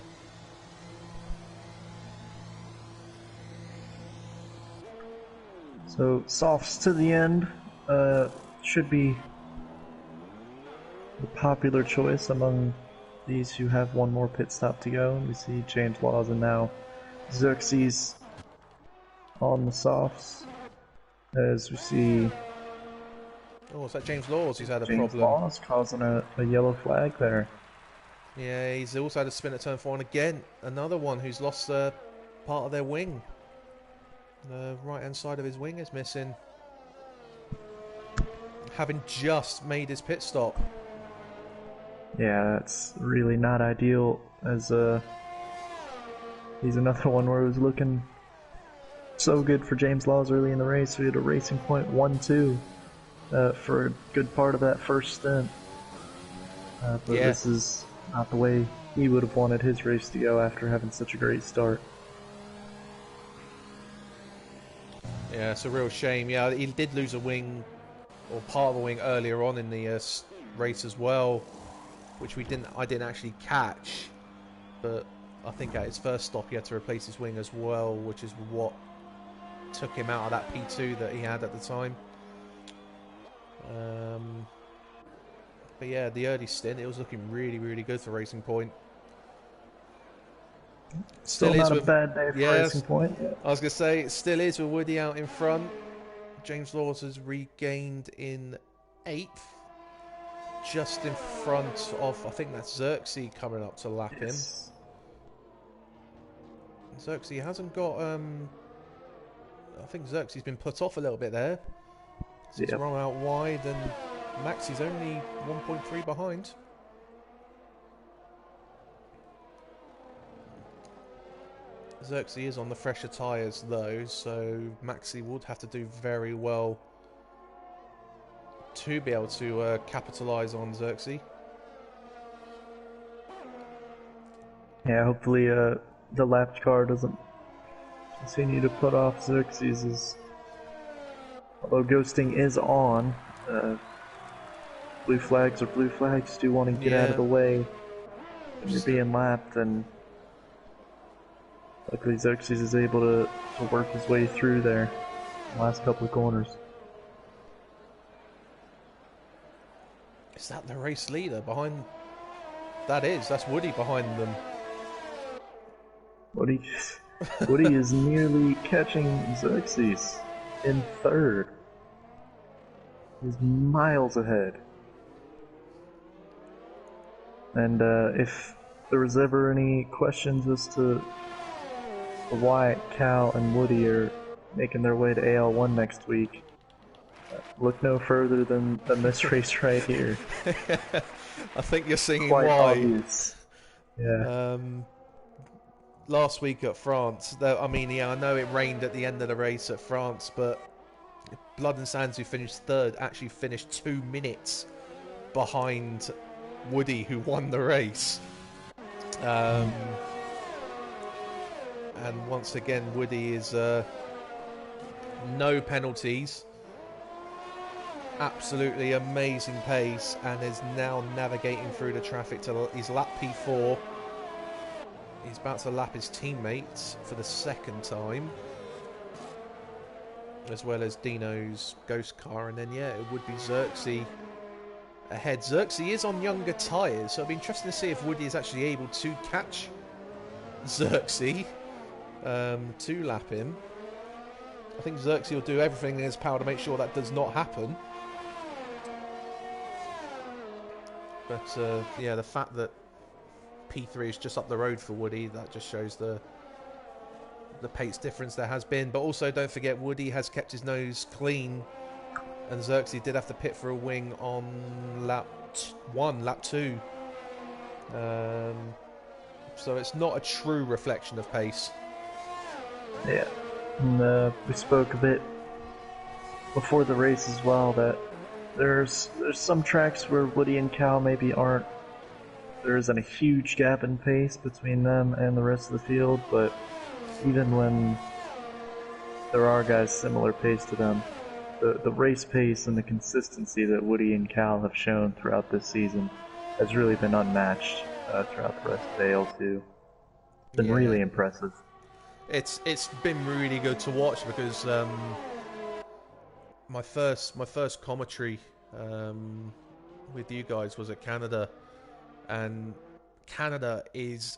So softs to the end should be the popular choice among these who have one more pit stop to go. We see James Laws and now Xerxes on the softs, as we see Oh, is that James Laws who's had a James problem? Laws causing a yellow flag there. Yeah, he's also had a spin at turn 4, and again, another one who's lost part of their wing. The right-hand side of his wing is missing. Having just made his pit stop. Yeah, that's really not ideal, as he's another one where it was looking so good for James Laws early in the race. We had a racing point 1-2 for a good part of that first stint. But this is not the way he would have wanted his race to go after having such a great start. Yeah, it's a real shame. Yeah, he did lose a wing, or part of a wing earlier on in the race as well, which I didn't actually catch. But I think at his first stop he had to replace his wing as well, which is what took him out of that P2 that he had at the time. But yeah, the early stint, it was looking really, really good for Racing Point. Still is not a with, bad day for Racing yes, Point. Yeah. I was going to say, it still is with Woody out in front. James Laws has regained in 8th, just in front of, I think that's Xerxes coming up to lap him. Xerxes hasn't got, I think Xerxes has been put off a little bit there. He's run out wide, and Max is only 1.3 behind. Xerxes is on the fresher tyres though, so Maxi would have to do very well to be able to capitalise on Xerxes. Yeah, hopefully the lap car doesn't continue to put off Xerxes. Although ghosting is on, blue flags are blue flags. Do want to get out of the way when you're being lapped, and luckily Xerxes is able to work his way through there in the last couple of corners. Is that the race leader behind? That's Woody behind them. Woody is nearly catching Xerxes in 3rd. He's miles ahead. And if there was ever any questions as to why Cal and Woody are making their way to AL1 next week, look no further than this race right here. I think you're seeing Quite why. Obvious. Yeah. Last week at France, I mean, yeah, I know it rained at the end of the race at France, but Blood and Sands, who finished 3rd, actually finished 2 minutes behind Woody, who won the race. And once again, Woody is no penalties. Absolutely amazing pace, and is now navigating through the traffic to his lap P4. He's about to lap his teammates for the 2nd time, as well as Dino's ghost car, and then yeah, it would be Xerxes ahead. Xerxes is on younger tyres, so it'll be interesting to see if Woody is actually able to catch Xerxes to lap him. I think Xerxes will do everything in his power to make sure that does not happen. But yeah, the fact that P3 is just up the road for Woody, that just shows the pace difference there has been. But also don't forget, Woody has kept his nose clean, and Xerxes did have to pit for a wing on lap 2. So it's not a true reflection of pace. Yeah, and we spoke a bit before the race as well that there's some tracks where Woody and Cal maybe aren't. There isn't a huge gap in pace between them and the rest of the field, but even when there are guys similar pace to them, the race pace and the consistency that Woody and Cal have shown throughout this season has really been unmatched throughout the rest of AL2. It's been really impressive. It's been really good to watch because my first commentary with you guys was at Canada, and Canada is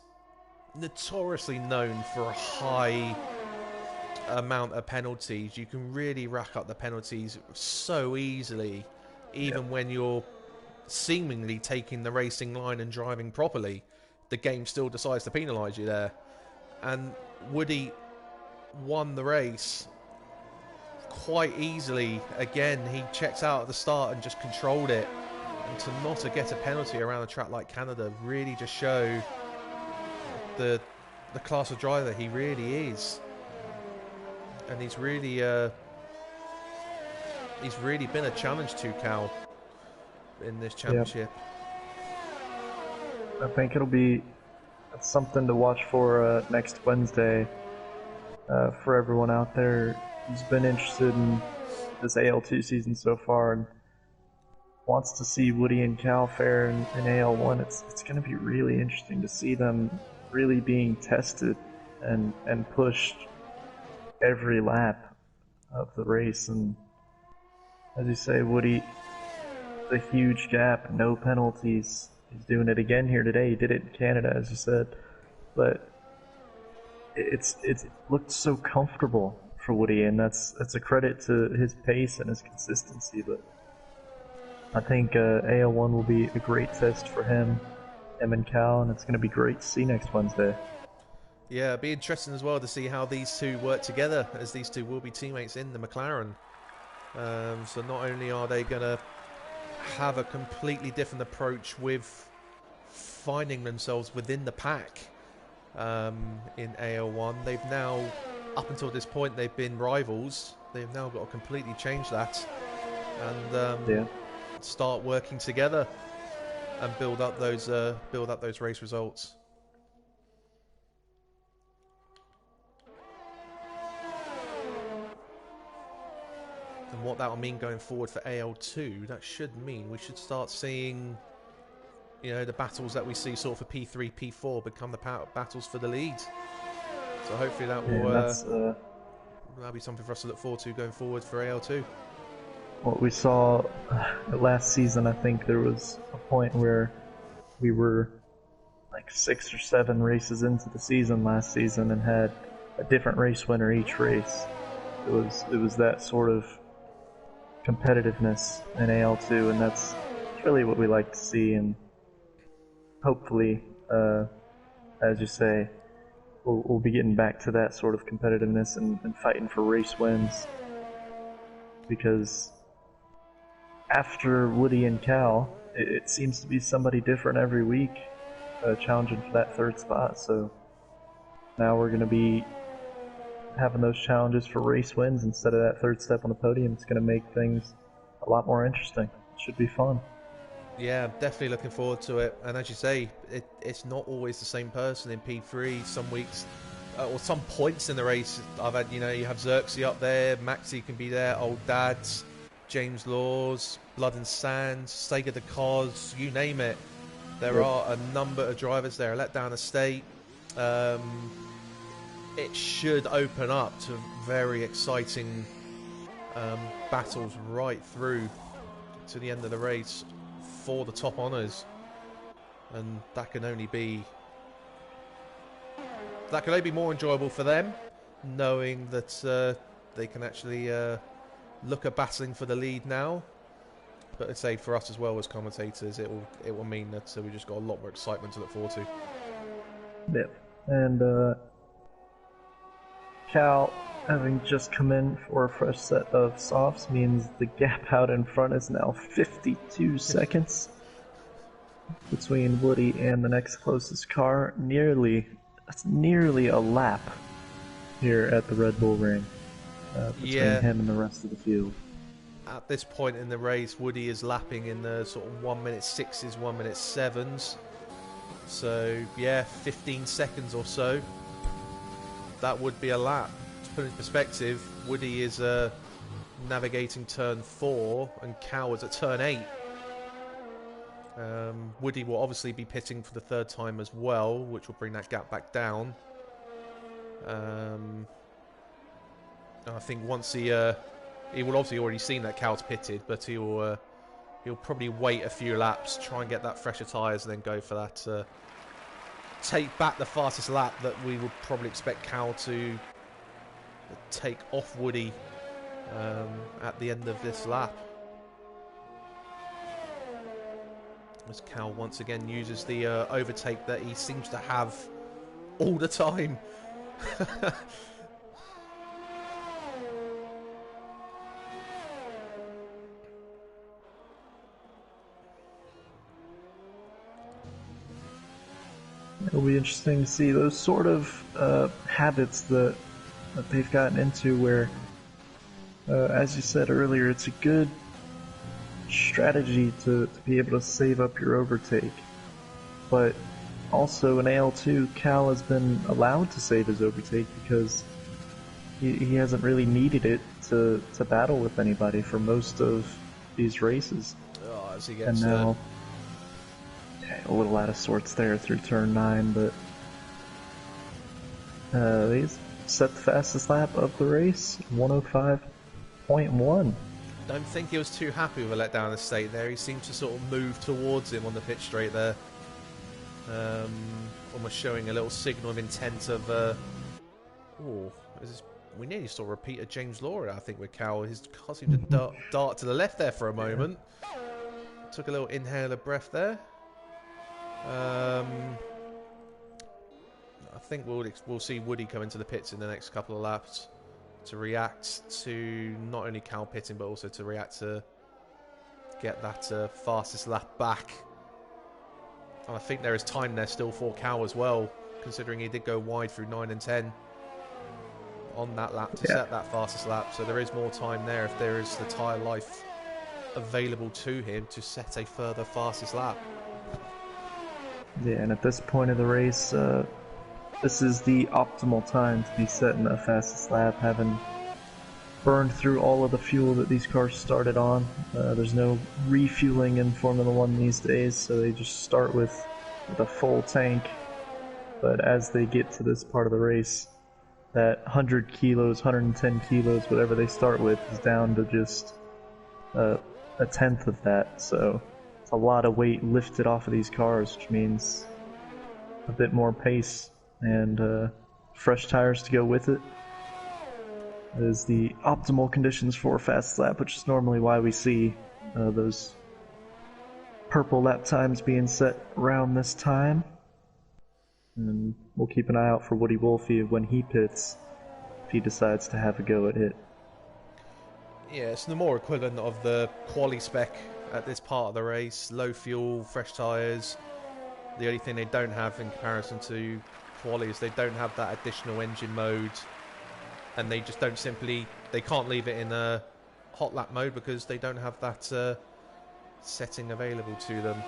notoriously known for a high amount of penalties. You can really rack up the penalties so easily, even when you're seemingly taking the racing line and driving properly. The game still decides to penalise you there. And Woody won the race quite easily. Again, he checked out at the start and just controlled it. And to not get a penalty around a track like Canada really just show the class of driver he really is. And he's really been a challenge to Cal in this championship. I think it'll be something to watch for next Wednesday for everyone out there who's been interested in this AL2 season so far and wants to see Woody and Cal fare in AL1. It's going to be really interesting to see them really being tested and pushed every lap of the race. And as you say, Woody, the huge gap, no penalties. He's doing it again here today. He did it in Canada, as you said. But it's looked so comfortable for Woody, and that's a credit to his pace and his consistency. But I think AL1 will be a great test for him and Cal, and it's going to be great to see next Wednesday. Yeah, it'd be interesting as well to see how these two work together, as these two will be teammates in the McLaren. So not only are they going to have a completely different approach with finding themselves within the pack in AL1, they've now, up until this point, they've been rivals. They've now got to completely change that and start working together and build up those race results. And what that will mean going forward for AL2, that should mean we should start seeing, you know, the battles that we see sort of for P3, P4 become the battles for the lead. So hopefully that will that'll be something for us to look forward to going forward for AL2. What we saw last season, I think there was a point where we were like 6 or 7 races into the season last season and had a different race winner each race. It was that sort of competitiveness in AL2, and that's really what we like to see. And hopefully, as you say, we'll be getting back to that sort of competitiveness and fighting for race wins. Because after Woody and Cal, it seems to be somebody different every week challenging for that 3rd spot. So now we're going to be having those challenges for race wins instead of that 3rd step on the podium. It's going to make things a lot more interesting. It should be fun. Yeah, definitely looking forward to it. And as you say, it's not always the same person in P3. Some weeks, or some points in the race, I've had, you know, you have Xerxes up there, Maxi can be there, Old Dads, James Laws, Blood and Sand, Sega the Cos, you name it. There are a number of drivers there. Let Down Estate. It should open up to very exciting battles right through to the end of the race for the top honours, and that can only be more enjoyable for them, knowing that they can actually look at battling for the lead now. But I'd say for us as well as commentators, it will mean that we just got a lot more excitement to look forward to. Yeah, and Cal, having just come in for a fresh set of softs, means the gap out in front is now 52 seconds between Woody and the next closest car. That's nearly a lap here at the Red Bull Ring between him and the rest of the field. At this point in the race, Woody is lapping in the sort of 1:06s, 1:07s. So yeah, 15 seconds or so. That would be a lap. To put it in perspective, Woody is navigating turn 4 and Cal is at turn 8. Woody will obviously be pitting for the 3rd time as well, which will bring that gap back down. I think once he will obviously already seen that Cal's pitted, but he'll probably wait a few laps, try and get that fresher tyres, and then go for that. Take back the fastest lap that we would probably expect Cal to take off Woody at the end of this lap. As Cal once again uses the overtake that he seems to have all the time. It'll be interesting to see those sort of habits that they've gotten into where, as you said earlier, it's a good strategy to be able to save up your overtake. But also in AL2, Cal has been allowed to save his overtake because he hasn't really needed it to battle with anybody for most of these races. Oh, as he gets, and now, a little out of sorts there through turn 9, but he's set the fastest lap of the race, 105.1. Don't think he was too happy with a letdown estate there. He seemed to sort of move towards him on the pit straight there, almost showing a little signal of intent of Oh, we nearly saw a repeat of James Law, I think, with Cal. His car seemed to dart to the left there for a moment. Took a little inhale of breath there. I think we'll see Woody come into the pits in the next couple of laps to react to not only Cal pitting, but also to react to get that fastest lap back. And I think there is time there still for Cal as well, considering he did go wide through 9 and 10 on that lap to set that fastest lap. So there is more time there if there is the tyre life available to him to set a further fastest lap. Yeah, and at this point of the race, this is the optimal time to be setting the fastest lap, having burned through all of the fuel that these cars started on. There's no refueling in Formula One these days, so they just start with a full tank. But as they get to this part of the race, that 100 kilos, 110 kilos, whatever they start with, is down to just a tenth of that. So it's a lot of weight lifted off of these cars, which means a bit more pace and fresh tires to go with it. Is the optimal conditions for a fast lap, which is normally why we see those purple lap times being set around this time. And we'll keep an eye out for Woody Wolfe when he pits, if he decides to have a go at it. Yeah, it's the more equivalent of the quali spec at this part of the race. Low fuel, fresh tyres. The only thing they don't have in comparison to quali is they don't have that additional engine mode. And they just don't they can't leave it in a hot lap mode because they don't have that setting available to them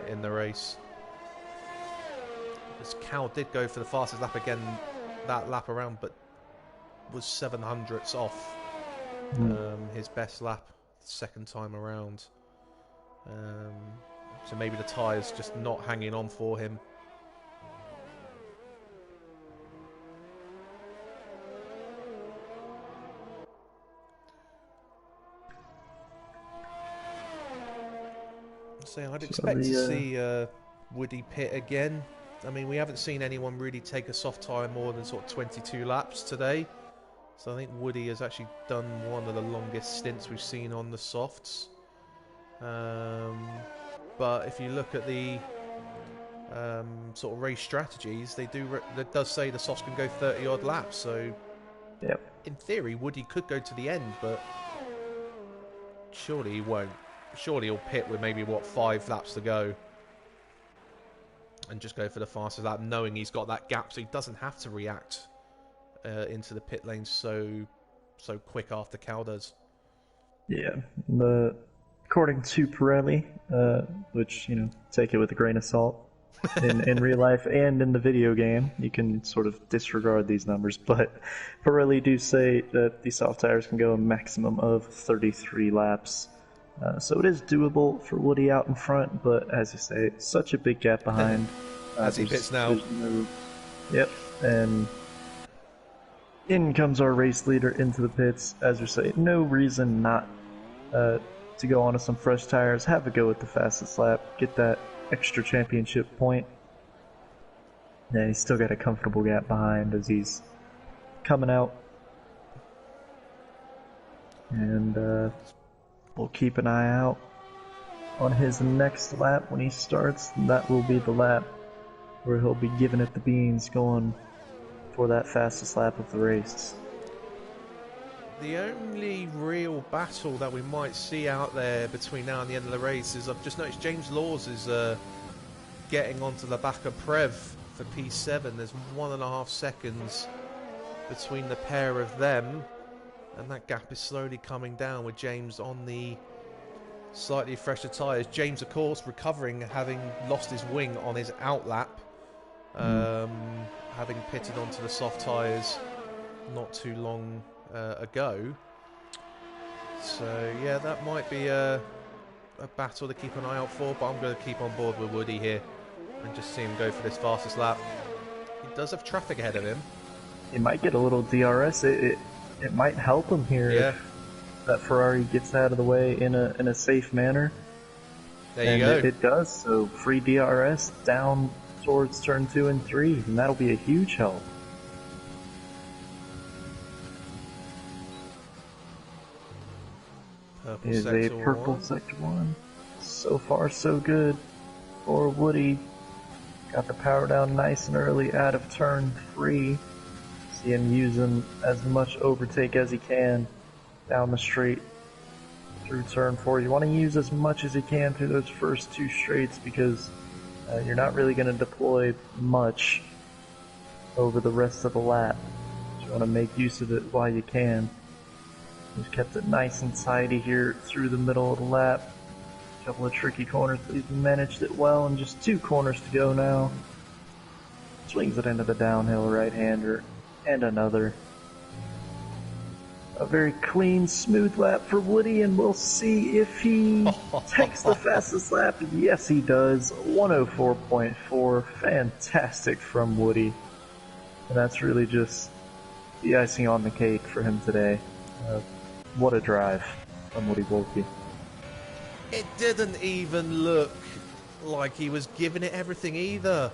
in the race. As Cal did go for the fastest lap again that lap around, but was 700ths off his best lap the second time around. So maybe the tyres just not hanging on for him. So I'd expect to see Woody pit again. I mean, we haven't seen anyone really take a soft tyre more than sort of 22 laps today. So I think Woody has actually done one of the longest stints we've seen on the softs. But if you look at the sort of race strategies, that does say the softs can go 30 odd laps. So in theory, Woody could go to the end, but surely he won't. Surely he'll pit with maybe 5 laps to go and just go for the fastest lap, knowing he's got that gap, so he doesn't have to react into the pit lane so quick after Cal does. Yeah, according to Pirelli, which, take it with a grain of salt, in real life and in the video game, you can sort of disregard these numbers, but Pirelli do say that the soft tires can go a maximum of 33 laps. So it is doable for Woody out in front, but as you say, such a big gap behind. As he pits now. Yep, and in comes our race leader into the pits. As you say, no reason not to go onto some fresh tires, have a go at the fastest lap, get that extra championship point. And he's still got a comfortable gap behind as he's coming out. And we'll keep an eye out on his next lap when he starts. That will be the lap where he'll be giving it the beans, going for that fastest lap of the race. The only real battle that we might see out there between now and the end of the race is, I've just noticed James Laws is getting onto the back of Prev for P7. There's 1.5 seconds between the pair of them. And that gap is slowly coming down with James on the slightly fresher tyres. James, of course, recovering, having lost his wing on his outlap, having pitted onto the soft tyres not too long ago. So, yeah, that might be a battle to keep an eye out for, but I'm going to keep on board with Woody here and just see him go for this fastest lap. He does have traffic ahead of him. He might get a little DRS. It might help him here if that Ferrari gets out of the way in a safe manner. There you go. It does, so free DRS down towards turn 2 and 3, and that'll be a huge help. Purple is a sector purple 1. sector 1. So far, so good for Woody. Got the power down nice and early out of turn 3. See him using as much overtake as he can down the straight through turn 4. You want to use as much as you can through those first 2 straights because you're not really going to deploy much over the rest of the lap. You want to make use of it while you can. He's kept it nice and tidy here through the middle of the lap. A couple of tricky corners, but he's managed it well, and just 2 corners to go now. Swings it into the downhill right-hander, and another. A very clean, smooth lap for Woody, and we'll see if he takes the fastest lap. Yes, he does. 104.4. Fantastic from Woody. And that's really just the icing on the cake for him today. What a drive from Woody Wolke. It didn't even look like he was giving it everything either.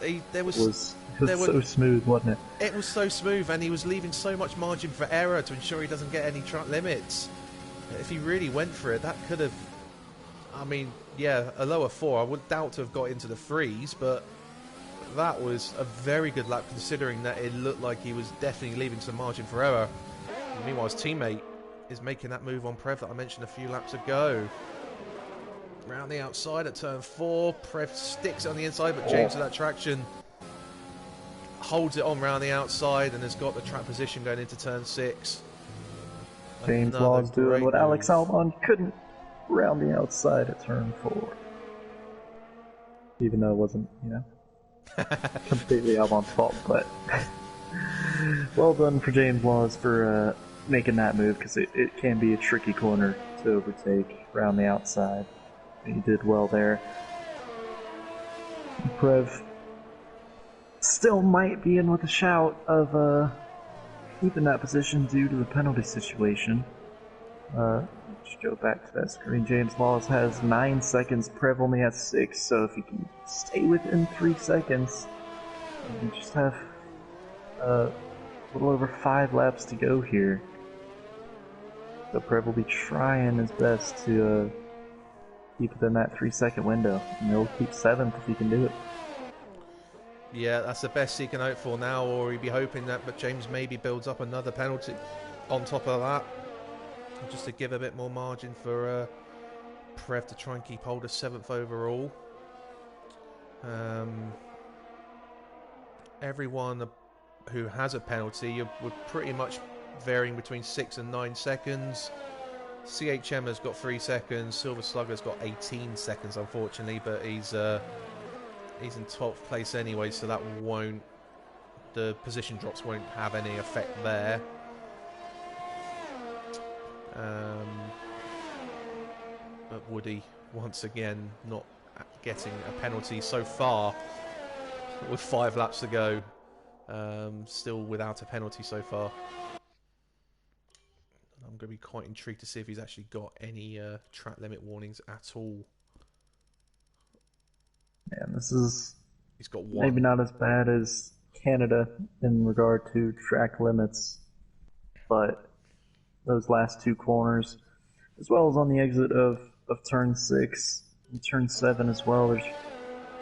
It was so smooth, wasn't it? It was so smooth, and he was leaving so much margin for error to ensure he doesn't get any track limits. If he really went for it, that could have... I mean, yeah, a lower 4. I would doubt to have got into the 3s, but that was a very good lap considering that it looked like he was definitely leaving some margin for error. And meanwhile, his teammate is making that move on Prev that I mentioned a few laps ago. Round the outside at turn 4. Prev sticks it on the inside, but James with that traction holds it on round the outside and has got the track position going into turn 6. James Law's doing what Alex Albon couldn't round the outside at turn 4. Even though it wasn't, completely Albon's fault, but well done for James Laws for making that move, because it can be a tricky corner to overtake round the outside. He did well there. Prev still might be in with a shout of keeping that position due to the penalty situation. Just go back to that screen. James Laws has 9 seconds. Prev only has 6, so if he can stay within 3 seconds, you just have a little over 5 laps to go here. So Prev will be trying his best to keep it in that 3-second window, and he'll keep 7th if he can do it. Yeah, that's the best he can hope for now, or he'd be hoping that, but James maybe builds up another penalty on top of that, just to give a bit more margin for Prev to try and keep hold of 7th overall. Everyone who has a penalty, we're pretty much varying between 6 and 9 seconds. CHM has got 3 seconds. Silver Slugger's got 18 seconds, unfortunately, but he's in 12th place anyway, so that won't... the position drops won't have any effect there. But Woody, once again, not getting a penalty so far with 5 laps to go. Still without a penalty so far. I'm going to be quite intrigued to see if he's actually got any track limit warnings at all. And this is he's got 1. Maybe not as bad as Canada in regard to track limits, but those last 2 corners, as well as on the exit of turn 6 and turn 7 as well, there's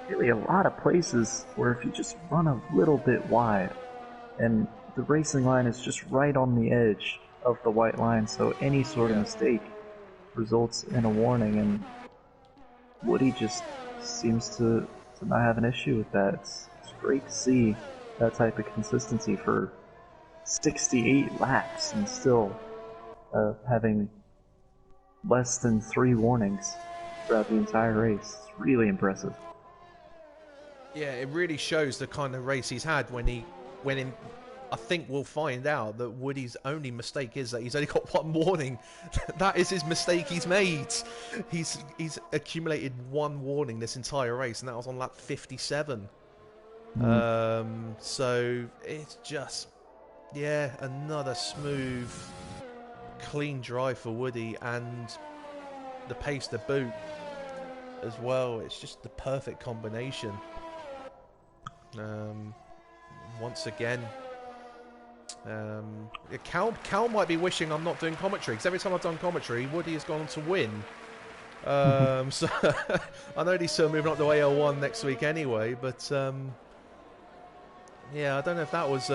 really a lot of places where if you just run a little bit wide, and the racing line is just right on the edge of the white line, so any sort of mistake results in a warning, and Woody just seems to not have an issue with that. It's great to see that type of consistency for 68 laps and still having less than 3 warnings throughout the entire race. It's really impressive. Yeah, it really shows the kind of race he's had when in. I think we'll find out that Woody's only mistake is that he's only got 1 warning. That is his mistake he's made. He's accumulated 1 warning this entire race, and that was on lap 57. So it's just, another smooth, clean drive for Woody, and the pace to boot as well. It's just the perfect combination. Once again, Cal might be wishing I'm not doing commentary, because every time I've done commentary, Woody has gone on to win. So I know he's still moving up to AL1 next week anyway, but yeah, I don't know if that was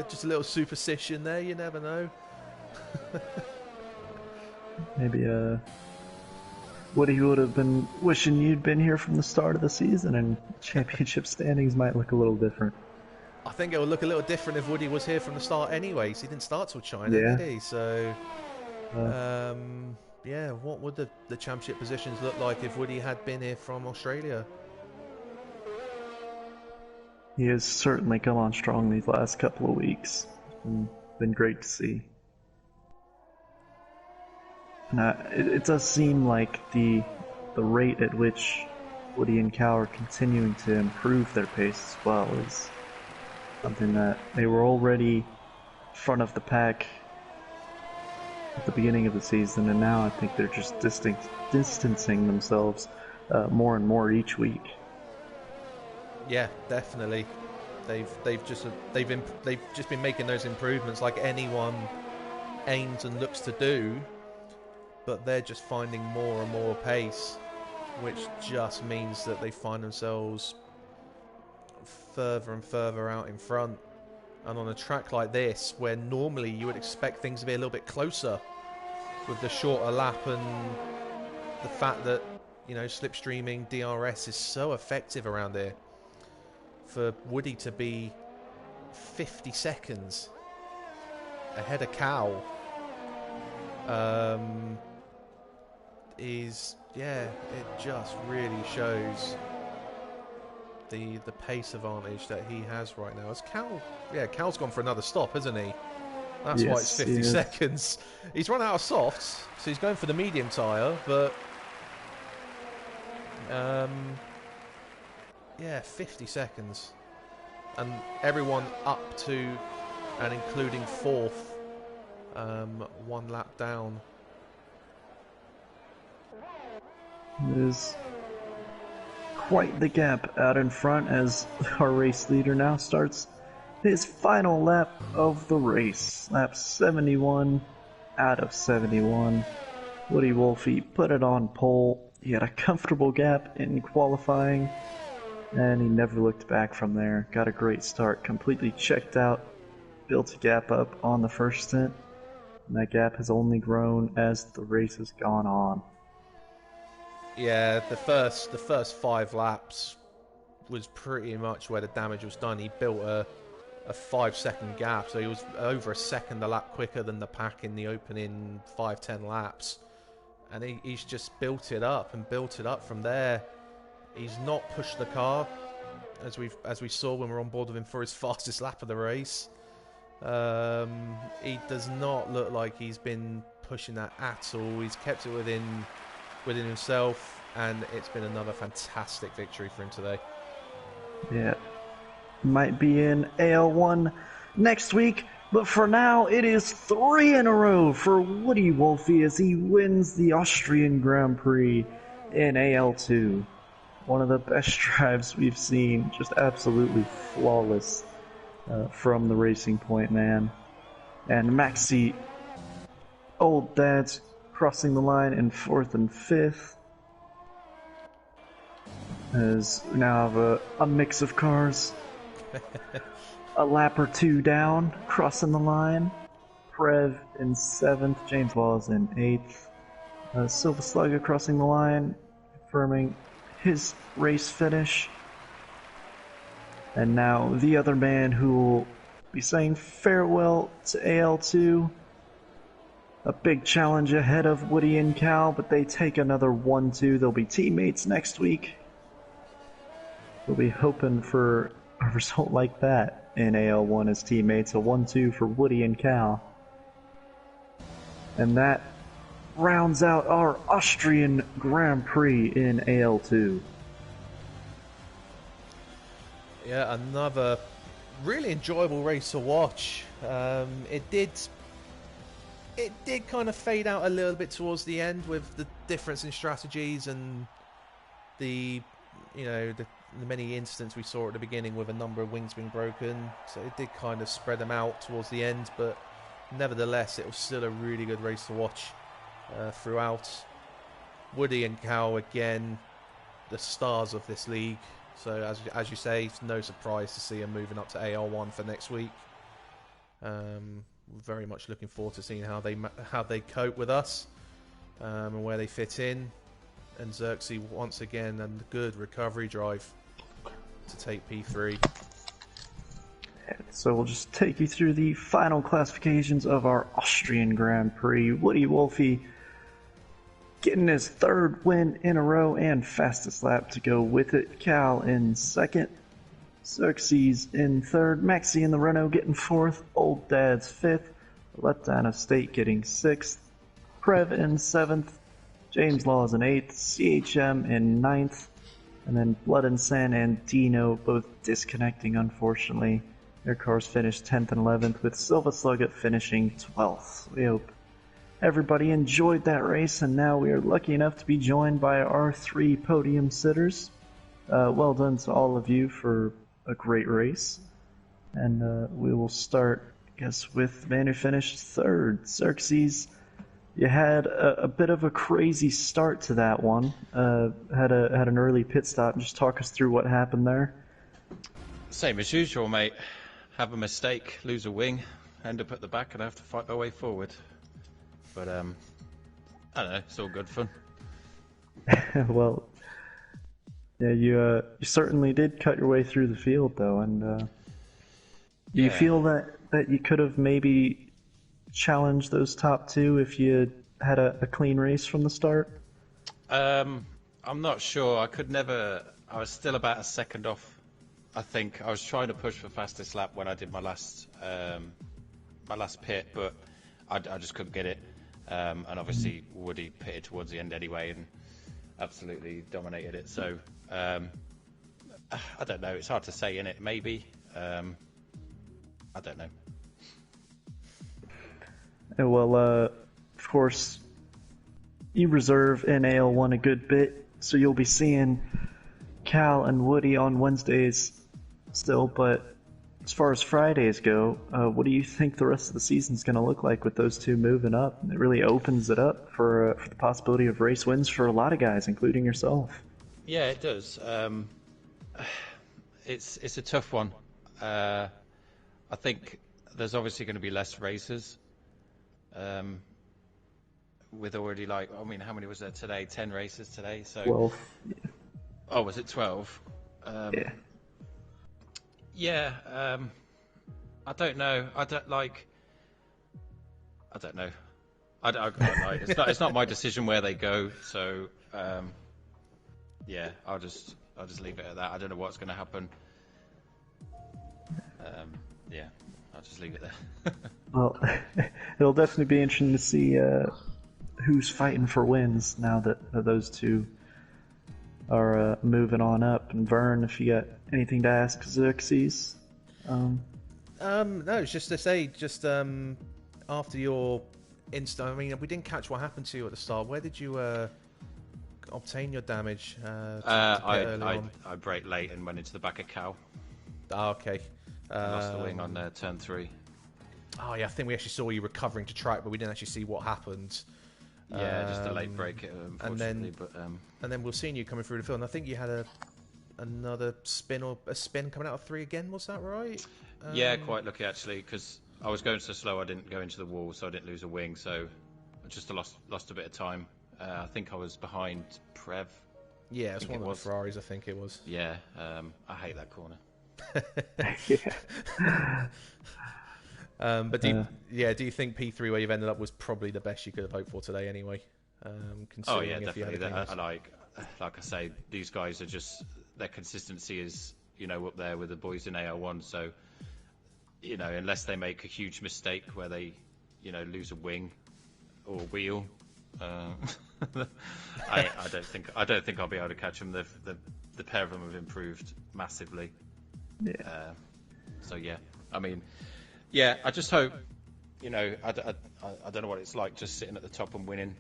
just a little superstition there. You never know. Maybe Woody would have been wishing you'd been here from the start of the season, and championship standings might look a little different. I think it would look a little different if Woody was here from the start anyways. He didn't start till China, Yeah. did he? So, yeah, what would the championship positions look like if Woody had been here from Australia? He has certainly come on strong these last couple of weeks. It's been great to see. And it does seem like the rate at which Woody and Cal are continuing to improve their pace as well is something that they were already front of the pack at the beginning of the season, and now I think they're just distancing themselves more and more each week. Yeah, definitely. They've just been making those improvements like anyone aims and looks to do, but they're just finding more and more pace, which just means that they find themselves further and further out in front. And on a track like this, where normally you would expect things to be a little bit closer, with the shorter lap and the fact that, you know, slipstreaming DRS is so effective around here, for Woody to be 50 seconds ahead of Cal is, yeah, it just really shows the pace advantage that he has right now. As Cal's gone for another stop, hasn't he? That's why it's 50 seconds. He's run out of softs, so he's going for the medium tyre, but yeah, 50 seconds. And everyone up to and including fourth, one lap down. It is quite the gap out in front as our race leader now starts his final lap of the race. Lap 71 out of 71. Woody Wolfe put it on pole. He had a comfortable gap in qualifying, and he never looked back from there. Got a great start, completely checked out, built a gap up on the first stint, and that gap has only grown as the race has gone on. Yeah, the first 5 laps was pretty much where the damage was done. He built a 5-second gap, so he was over a second a lap quicker than the pack in the opening 5-10 laps, and he's just built it up from there. He's not pushed the car, as we saw when we were on board with him for his fastest lap of the race. He does not look like he's been pushing that at all. He's kept it within himself, and it's been another fantastic victory for him today. Yeah, might be in AL1 next week, but for now it is 3 in a row for Woody Wolfe as he wins the Austrian Grand Prix in AL2. One of the best drives we've seen, just absolutely flawless from the Racing Point man. And Maxi Old Dad's crossing the line in 4th and 5th. As we now have a mix of cars. A lap or two down, crossing the line. Prev in 7th, James Laws in 8th. Silva Slugger crossing the line, confirming his race finish. And now the other man who will be saying farewell to AL2. A big challenge ahead of Woody and Cal, but they take another 1-2. They'll be teammates next week. We'll be hoping for a result like that in AL1 as teammates. A 1-2 for Woody and Cal. And that rounds out our Austrian Grand Prix in AL2. Yeah, another really enjoyable race to watch. It did kind of fade out a little bit towards the end with the difference in strategies and the the many incidents we saw at the beginning with a number of wings being broken, so it did kind of spread them out towards the end, but nevertheless it was still a really good race to watch throughout. Woody and Cal, again, the stars of this league, so as you say, it's no surprise to see them moving up to AL1 for next week. Very much looking forward to seeing how they cope with us and where they fit in. And Xerxes once again, and a good recovery drive to take P3. So we'll just take you through the final classifications of our Austrian Grand Prix. Woody Wolfie getting his 3rd win in a row and fastest lap to go with it. Cal in 2nd. Xerxes in 3rd. Maxi in the Renault getting 4th. Old Dad's 5th. Letdown State getting 6th. Prev in 7th. James Laws in 8th. CHM in 9th. And then Blood and Sand and Dino both disconnecting, unfortunately. Their cars finished 10th and 11th, with Silva Slugget finishing 12th. We hope everybody enjoyed that race, and now we are lucky enough to be joined by our 3 podium sitters. Well done to all of you for a great race. And we will start, I guess, with the man who finished 3rd, Xerxes. You had a bit of a crazy start to that one. Had an early pit stop. Just talk us through what happened there. Same as usual, mate. Have a mistake, lose a wing, end up at the back, and have to fight my way forward. But I don't know. It's all good fun. Well, yeah, you certainly did cut your way through the field, though. And do you feel that you could have maybe challenge those top 2 if you had a clean race from the start? I'm not sure. I was still about a second off. I think I was trying to push for fastest lap when I did my last pit, but I just couldn't get it. And obviously Woody pitted towards the end anyway and absolutely dominated it. So I don't know. It's hard to say, innit? Maybe. I don't know. Well, of course, you reserve in AL1 a good bit, so you'll be seeing Cal and Woody on Wednesdays still, but as far as Fridays go, what do you think the rest of the season's going to look like with those 2 moving up? It really opens it up for the possibility of race wins for a lot of guys, including yourself. Yeah, it does. It's a tough one. I think there's obviously going to be less races. With already how many was there today? 10 races today. So 12. Oh, was it 12? Yeah. Yeah. I don't know. I don't know. It's not my decision where they go. So yeah, I'll just leave it at that. I don't know what's going to happen. Yeah, I'll just leave it there. Well, it'll definitely be interesting to see who's fighting for wins now that those 2 are moving on up. And Vern, if you got anything to ask Xerxes? No, it's just to say, after your Insta, I mean, we didn't catch what happened to you at the start. Where did you obtain your damage? I braked late and went into the back of Cal. Oh, okay. I lost the wing on turn 3. Oh yeah, I think we actually saw you recovering to track, but we didn't actually see what happened. Yeah, just a late break, unfortunately. And then we're seeing you coming through the field. And I think you had another spin coming out of 3 again. Was that right? Yeah, quite lucky actually, because I was going so slow I didn't go into the wall, so I didn't lose a wing. So I just lost a bit of time. I think I was behind Prev. Yeah, it's one of the Ferraris. I think it was. Yeah, I hate that corner. Yeah. But do you think P3 where you've ended up was probably the best you could have hoped for today anyway? Oh yeah, definitely. Like I say, these guys are just, their consistency is, up there with the boys in AL1. So, unless they make a huge mistake where they, lose a wing or a wheel, I don't think I'll be able to catch them. The pair of them have improved massively. Yeah. So yeah, I mean, yeah, I just hope, I don't know what it's like just sitting at the top and winning.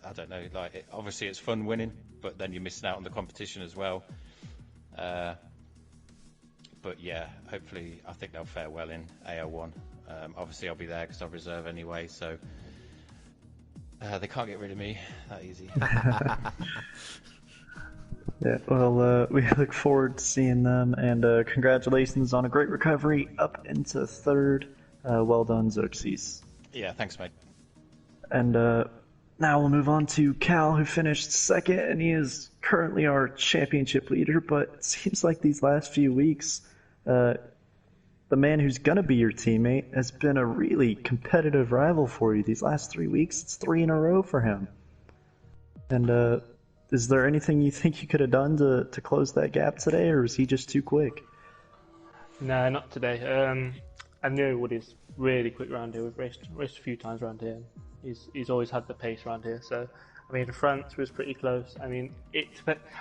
I don't know. Like, obviously it's fun winning, but then you're missing out on the competition as well. But yeah, hopefully, I think they'll fare well in AL1. Obviously, I'll be there because I'll reserve anyway, so they can't get rid of me that easy. Yeah, well, we look forward to seeing them, and congratulations on a great recovery up into third. Well done, Xerxes. Yeah, thanks, mate. And now we'll move on to Cal, who finished second, and he is currently our championship leader, but it seems like these last few weeks, the man who's going to be your teammate has been a really competitive rival for you. These last 3 weeks, it's 3 in a row for him. And is there anything you think you could have done to close that gap today, or is he just too quick? No, not today. I know Woody's really quick around here. We've raced a few times around here. He's always had the pace around here. So, I mean, France was pretty close. I mean,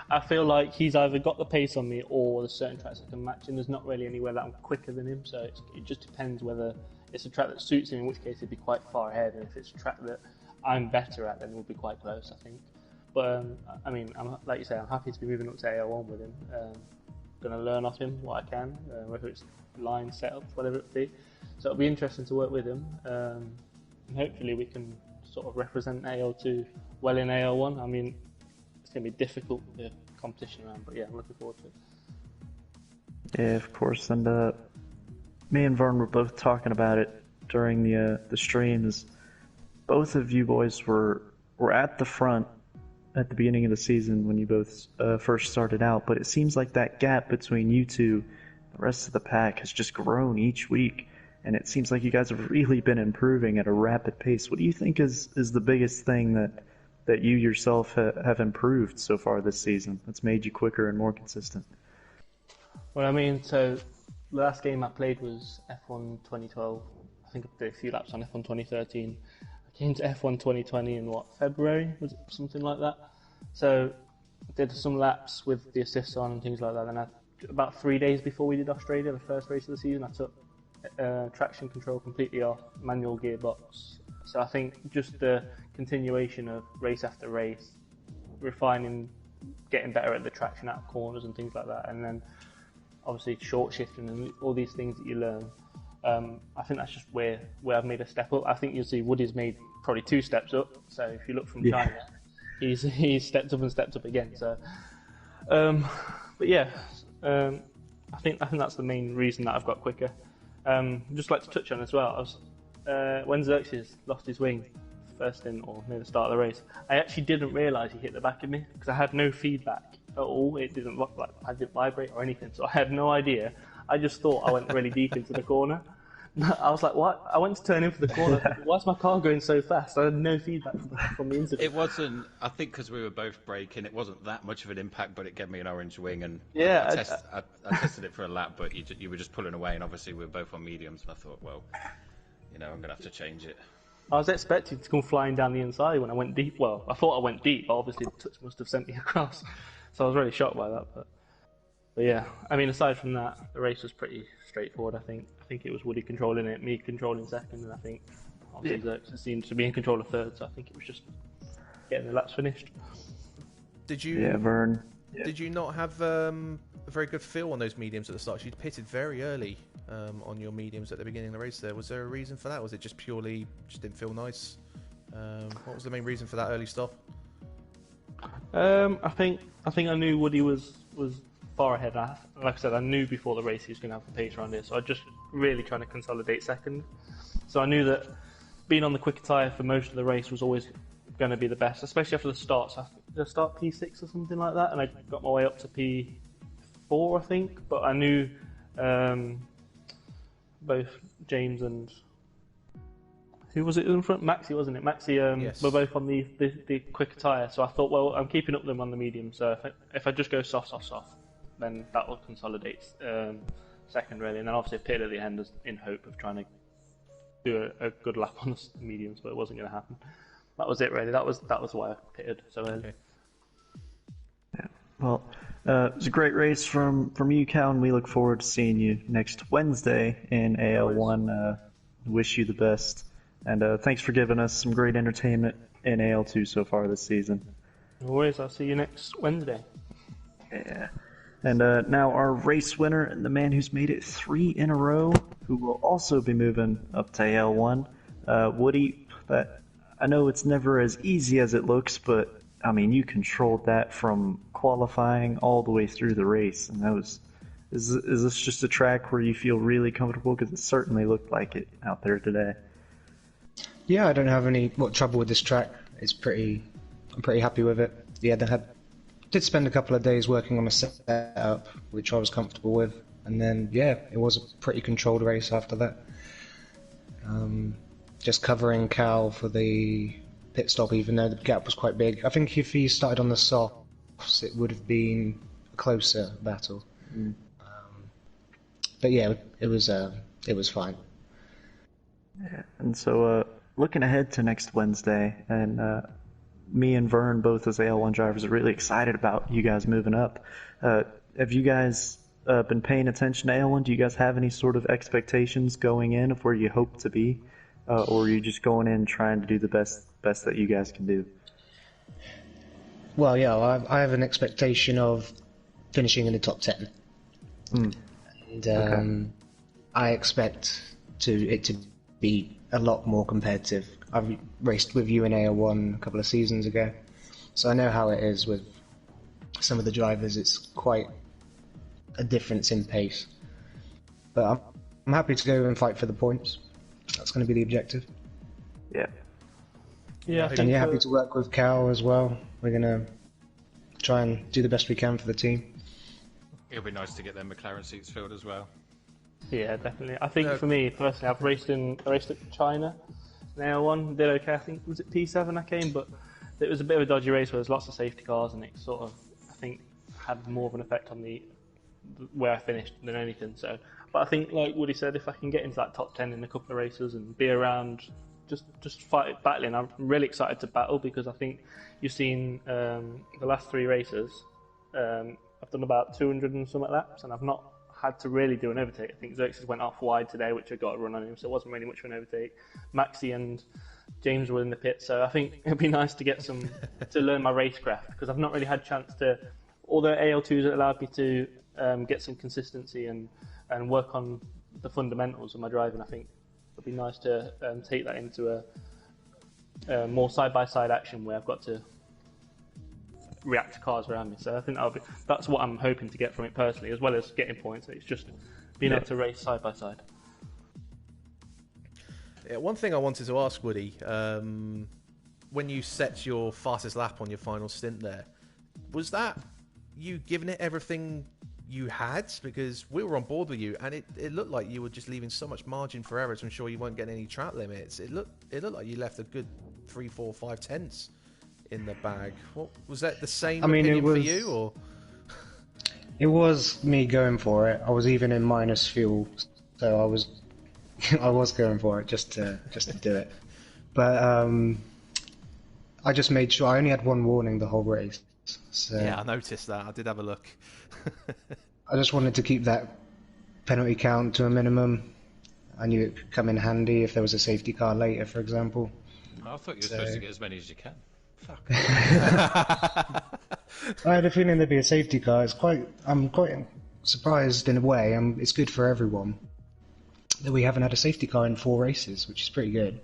I feel like he's either got the pace on me or there's certain tracks I can match him. There's not really anywhere that I'm quicker than him. So it just depends whether it's a track that suits him, in which case he'd be quite far ahead. And if it's a track that I'm better at, then we'll be quite close, I think. But, I mean, like you say, I'm happy to be moving up to AL1 with him. Going to learn off him what I can, whether it's line setups, whatever it be. So it'll be interesting to work with him. And hopefully we can sort of represent AL2 well in AL1. I mean, it's going to be difficult with the competition around, but yeah, I'm looking forward to it. Yeah, of course. And me and Vern were both talking about it during the streams. Both of you boys were at the front at the beginning of the season when you both first started out, but it seems like that gap between you two, the rest of the pack, has just grown each week, and it seems like you guys have really been improving at a rapid pace. What do you think is the biggest thing that you yourself have improved so far this season that's made you quicker and more consistent? Well, I mean, so the last game I played was F1 2012. I think I did a few laps on F1 2013. Came to F1 2020 in February, was it something like that? So I did some laps with the assists on and things like that. Then about 3 days before we did Australia, the first race of the season, I took traction control completely off, manual gearbox. So I think just the continuation of race after race, refining, getting better at the traction out of corners and things like that, and then obviously short shifting and all these things that you learn. I think that's just where I've made a step up. I think you'll see Woody's made probably 2 steps up. So if you look from China, he's stepped up and stepped up again. So, but yeah, I think that's the main reason that I've got quicker. Just like to touch on as well. When Xerxes lost his wing first in or near the start of the race, I actually didn't realise he hit the back of me because I had no feedback at all. It didn't look like I didn't vibrate or anything, so I had no idea. I just thought I went really deep into the corner. I was like, what? I went to turn in for the corner. Why's my car going so fast? I had no feedback from the incident. It wasn't, I think because we were both braking, it wasn't that much of an impact, but it gave me an orange wing. And yeah, I tested it for a lap, but you were just pulling away, and obviously we were both on mediums. And I thought, well, I'm going to have to change it. I was expecting to come flying down the inside when I went deep. Well, I thought I went deep, but obviously the touch must have sent me across. So I was really shocked by that. But yeah, I mean, aside from that, the race was pretty straightforward, I think. I think it was Woody controlling it, me controlling second, and I think obviously Xerxes seemed to be in control of third, so I think it was just getting the laps finished. Did you? Yeah, Vern. Yeah. Did you not have a very good feel on those mediums at the start? You pitted very early on your mediums at the beginning of the race there. Was there a reason for that? Was it just purely just didn't feel nice? What was the main reason for that early stop? I think I knew Woody was far ahead. Like I said, I knew before the race he was going to have the pace around here, so I just really trying to consolidate second. So I knew that being on the quicker tyre for most of the race was always going to be the best, especially after the start. So I start P6 or something like that, and I got my way up to P4, I think. But I knew both James and who was it in front? Maxi, wasn't it? Maxi yes. were both on the quicker tyre, so I thought, well, I'm keeping up them on the medium, so if I just go soft, then that will consolidate second, really. And then obviously I pitted at the end in hope of trying to do a good lap on the mediums, but it wasn't going to happen. That was it, really. That was why I pitted so early. Okay. Yeah. Well, it was a great race from you, Cal, and we look forward to seeing you next Wednesday in AL1. Wish you the best. And thanks for giving us some great entertainment in AL2 so far this season. Always, I'll see you next Wednesday. Yeah. And now our race winner and the man who's made it 3 in a row, who will also be moving up to AL1, Woody. I know it's never as easy as it looks, but I mean you controlled that from qualifying all the way through the race, and that was. Is this just a track where you feel really comfortable? Because it certainly looked like it out there today. Yeah, I don't have any trouble with this track. I'm pretty happy with it. Yeah, did spend a couple of days working on a setup, which I was comfortable with, and then yeah, it was a pretty controlled race after that. Just covering Cal for the pit stop, even though the gap was quite big. I think if he started on the softs, it would have been a closer battle. Mm. But yeah, it was fine. Yeah. And so looking ahead to next Wednesday, and me and Vern, both as AL1 drivers, are really excited about you guys moving up. Have you guys been paying attention to AL1? Do you guys have any sort of expectations going in of where you hope to be? Or are you just going in trying to do the best that you guys can do? Well, yeah, I have an expectation of finishing in the top 10. Mm. And Okay. I expect it to be a lot more competitive. I've raced with you in AL1 a couple of seasons ago, so I know how it is with some of the drivers. It's quite a difference in pace. But I'm happy to go and fight for the points. That's going to be the objective. Yeah. Yeah, I And think you're happy to work with Cal as well. We're going to try and do the best we can for the team. It'll be nice to get them McLaren seats filled as well. Yeah, definitely. I think for me, personally, I raced at China, AL1, did okay. I think, was it P7 I came, but it was a bit of a dodgy race where there's lots of safety cars, and it sort of, I think, had more of an effect on where I finished than anything. So, but I think, like Woody said, if I can get into that top 10 in a couple of races and be around, just battling, I'm really excited to battle, because I think you've seen the last 3 races. I've done about 200 and something laps, and I've not had to really do an overtake. I think Xerxes went off wide today, which I got a run on him, so it wasn't really much of an overtake. Maxi and James were in the pit, so I think it'd be nice to get to learn my racecraft, because I've not really had a chance to, although AL2's allowed me to get some consistency and work on the fundamentals of my driving. I think it'd be nice to take that into a more side-by-side action where I've got to react to cars around me. So I think that's what I'm hoping to get from it personally, as well as getting points. It's just being able to race side by side. Yeah, one thing I wanted to ask Woody, when you set your fastest lap on your final stint there, was that you giving it everything you had? Because we were on board with you, and it looked like you were just leaving so much margin for error to ensure you weren't getting any track limits. It looked like you left a good 3, 4, 5 tenths in the bag. What was that? The same opinion for you, or? It was me going for it. I was even in minus fuel, so I was going for it just to do it. But I just made sure I only had one warning the whole race. So Yeah, I noticed that. I did have a look. I just wanted to keep that penalty count to a minimum. I knew it could come in handy if there was a safety car later, for example. I thought you were supposed to get as many as you can. Fuck. I had a feeling there'd be a safety car. I'm quite surprised in a way. It's good for everyone that we haven't had a safety car in 4 races, which is pretty good.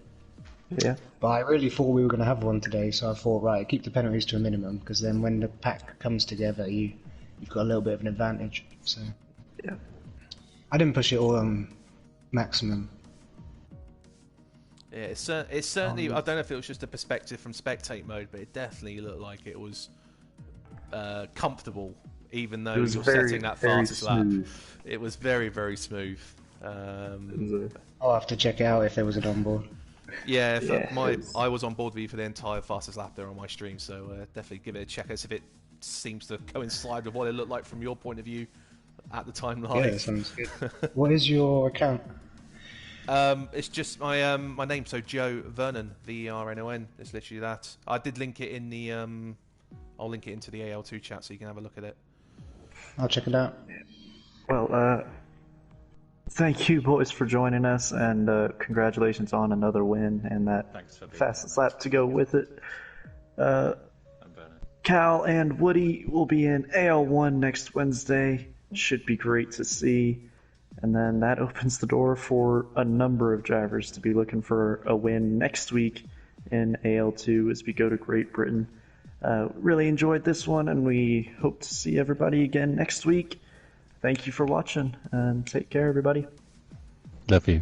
Yeah. But I really thought we were going to have one today, so I thought, right, keep the penalties to a minimum, because then when the pack comes together, you've got a little bit of an advantage. So Yeah. I didn't push it all on maximum. Yeah, it's certainly. I don't know if it was just a perspective from spectate mode, but it definitely looked like it was comfortable, even though It was you're very, setting that very fastest lap. smooth. It was very, very smooth. I'll have to check it out if there was an onboard. Yeah, Yeah, I was on board with you for the entire fastest lap there on my stream, so definitely give it a check as if it seems to coincide with what it looked like from your point of view at the time live. Yeah, sounds good. What is your account? It's just my my name, so Joe Vernon, VERNON. It's literally that. I did link it in the I'll link it into the AL2 chat so you can have a look at it. I'll check it out. Well, Thank you, boys, for joining us, and congratulations on another win and that Thanks for being fastest here, lap to go with it. I'm Bernard. Cal and Woody will be in AL1 next Wednesday. Should be great to see. And then that opens the door for a number of drivers to be looking for a win next week in AL2 as we go to Great Britain. Really enjoyed this one, and we hope to see everybody again next week. Thank you for watching, and take care, everybody. Love you.